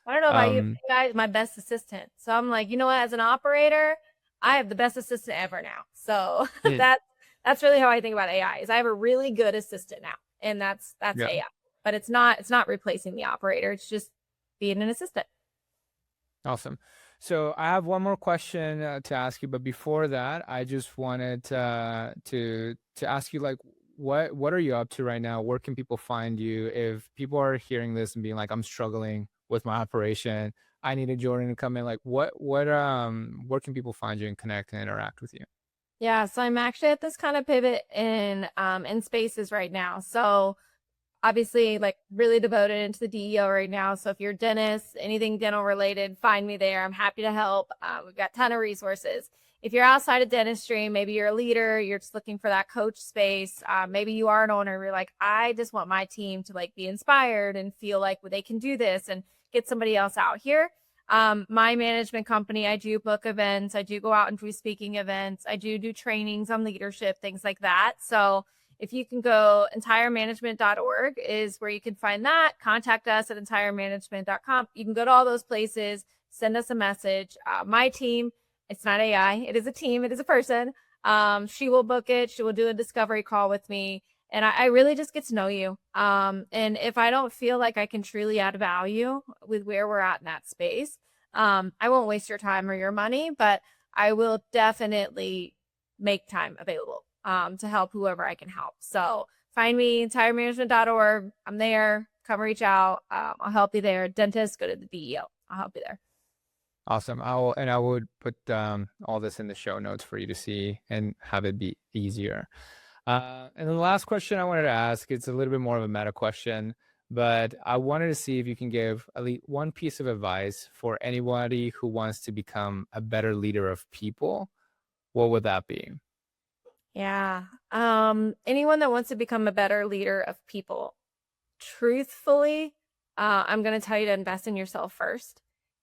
I don't know about you, Um, guys, my best assistant. So I'm like, you know what? As an operator, I have the best assistant ever now. So mm, that's really how I think about AI. Is I have a really good assistant now, and that's yeah, AI. But it's not replacing the operator. It's just being an assistant. awesome. So I have one more question to ask you, but before that, I just wanted to ask you like, what are you up to right now? Where can people find you if people are hearing this and being like, I'm struggling with my operation, I need a Jordin to come in? Like, where can people find you and connect and interact with you? Yeah, so I'm actually at this kind of pivot in spaces right now. So obviously like really devoted into the DEO right now. So if you're a dentist, anything dental related, find me there. I'm happy to help. We've got a ton of resources. if you're outside of dentistry, maybe you're a leader, you're just looking for that coach space. Maybe you are an owner. You're like, I just want my team to like be inspired and feel like they can do this and get somebody else out here. My management company, I do book events. I do go out and do speaking events. I do trainings on leadership, things like that. So if you can go, entiremanagement.org is where you can find that. Contact us at entiremanagement.com. You can go to all those places, send us a message. My team, it's not AI. It is a team. It is a person. She will book it. She will do a discovery call with me. And I really just get to know you. And if I don't feel like I can truly add value with where we're at in that space, I won't waste your time or your money, but I will definitely make time available to help whoever I can help. So find me, entiremanagement.org. I'm there. Come reach out. I'll help you there. Dentist, go to the DEO. I'll help you there. Awesome. I would put all this in the show notes for you to see and have it be easier. And then the last question I wanted to ask, it's a little bit more of a meta question, but I wanted to see if you can give at least one piece of advice for anybody who wants to become a better leader of people. What would that be? Yeah. Anyone that wants to become a better leader of people, truthfully, I'm going to tell you to invest in yourself first.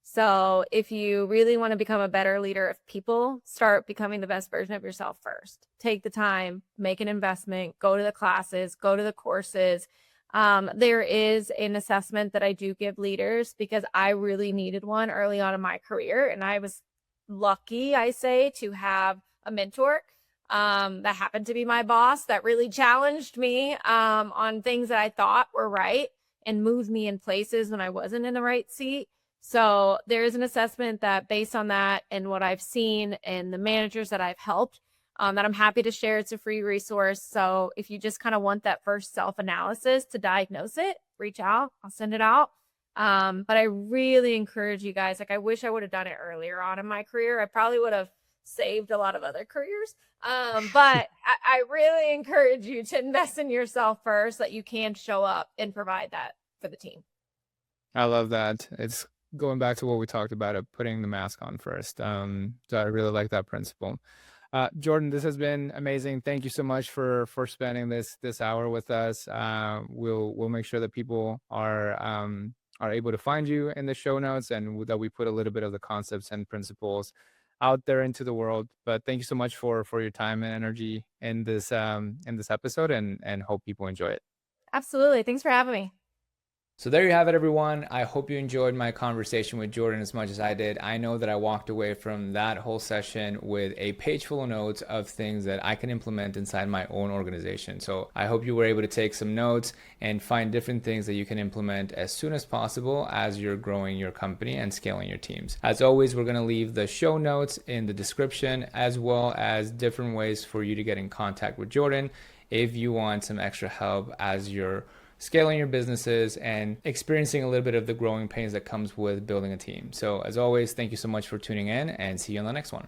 So if you really want to become a better leader of people, start becoming the best version of yourself first. Take the time, make an investment, go to the classes, go to the courses. There is an assessment that I do give leaders because I really needed one early on in my career. And I was lucky, I say, to have a mentor that happened to be my boss that really challenged me on things that I thought were right and moved me in places when I wasn't in the right seat. So there is an assessment that based on that and what I've seen and the managers that I've helped that I'm happy to share. It's a free resource. So if you just kind of want that first self-analysis to diagnose it, reach out. I'll send it out. But I really encourage you guys. Like I wish I would have done it earlier on in my career. I probably would have saved a lot of other careers. But I really encourage you to invest in yourself first so that you can show up and provide that for the team. I love that. It's going back to what we talked about of putting the mask on first. So I really like that principle. Jordin, this has been amazing. Thank you so much for spending this hour with us. We'll make sure that people are able to find you in the show notes and that we put a little bit of the concepts and principles out there into the world. But thank you so much for your time and energy in this episode and hope people enjoy it. Absolutely. Thanks for having me. So there you have it, everyone. I hope you enjoyed my conversation with Jordin as much as I did. I know that I walked away from that whole session with a page full of notes of things that I can implement inside my own organization. So I hope you were able to take some notes and find different things that you can implement as soon as possible as you're growing your company and scaling your teams. As always, we're going to leave the show notes in the description as well as different ways for you to get in contact with Jordin if you want some extra help as you're scaling your businesses and experiencing a little bit of the growing pains that comes with building a team. So as always, thank you so much for tuning in and see you on the next one.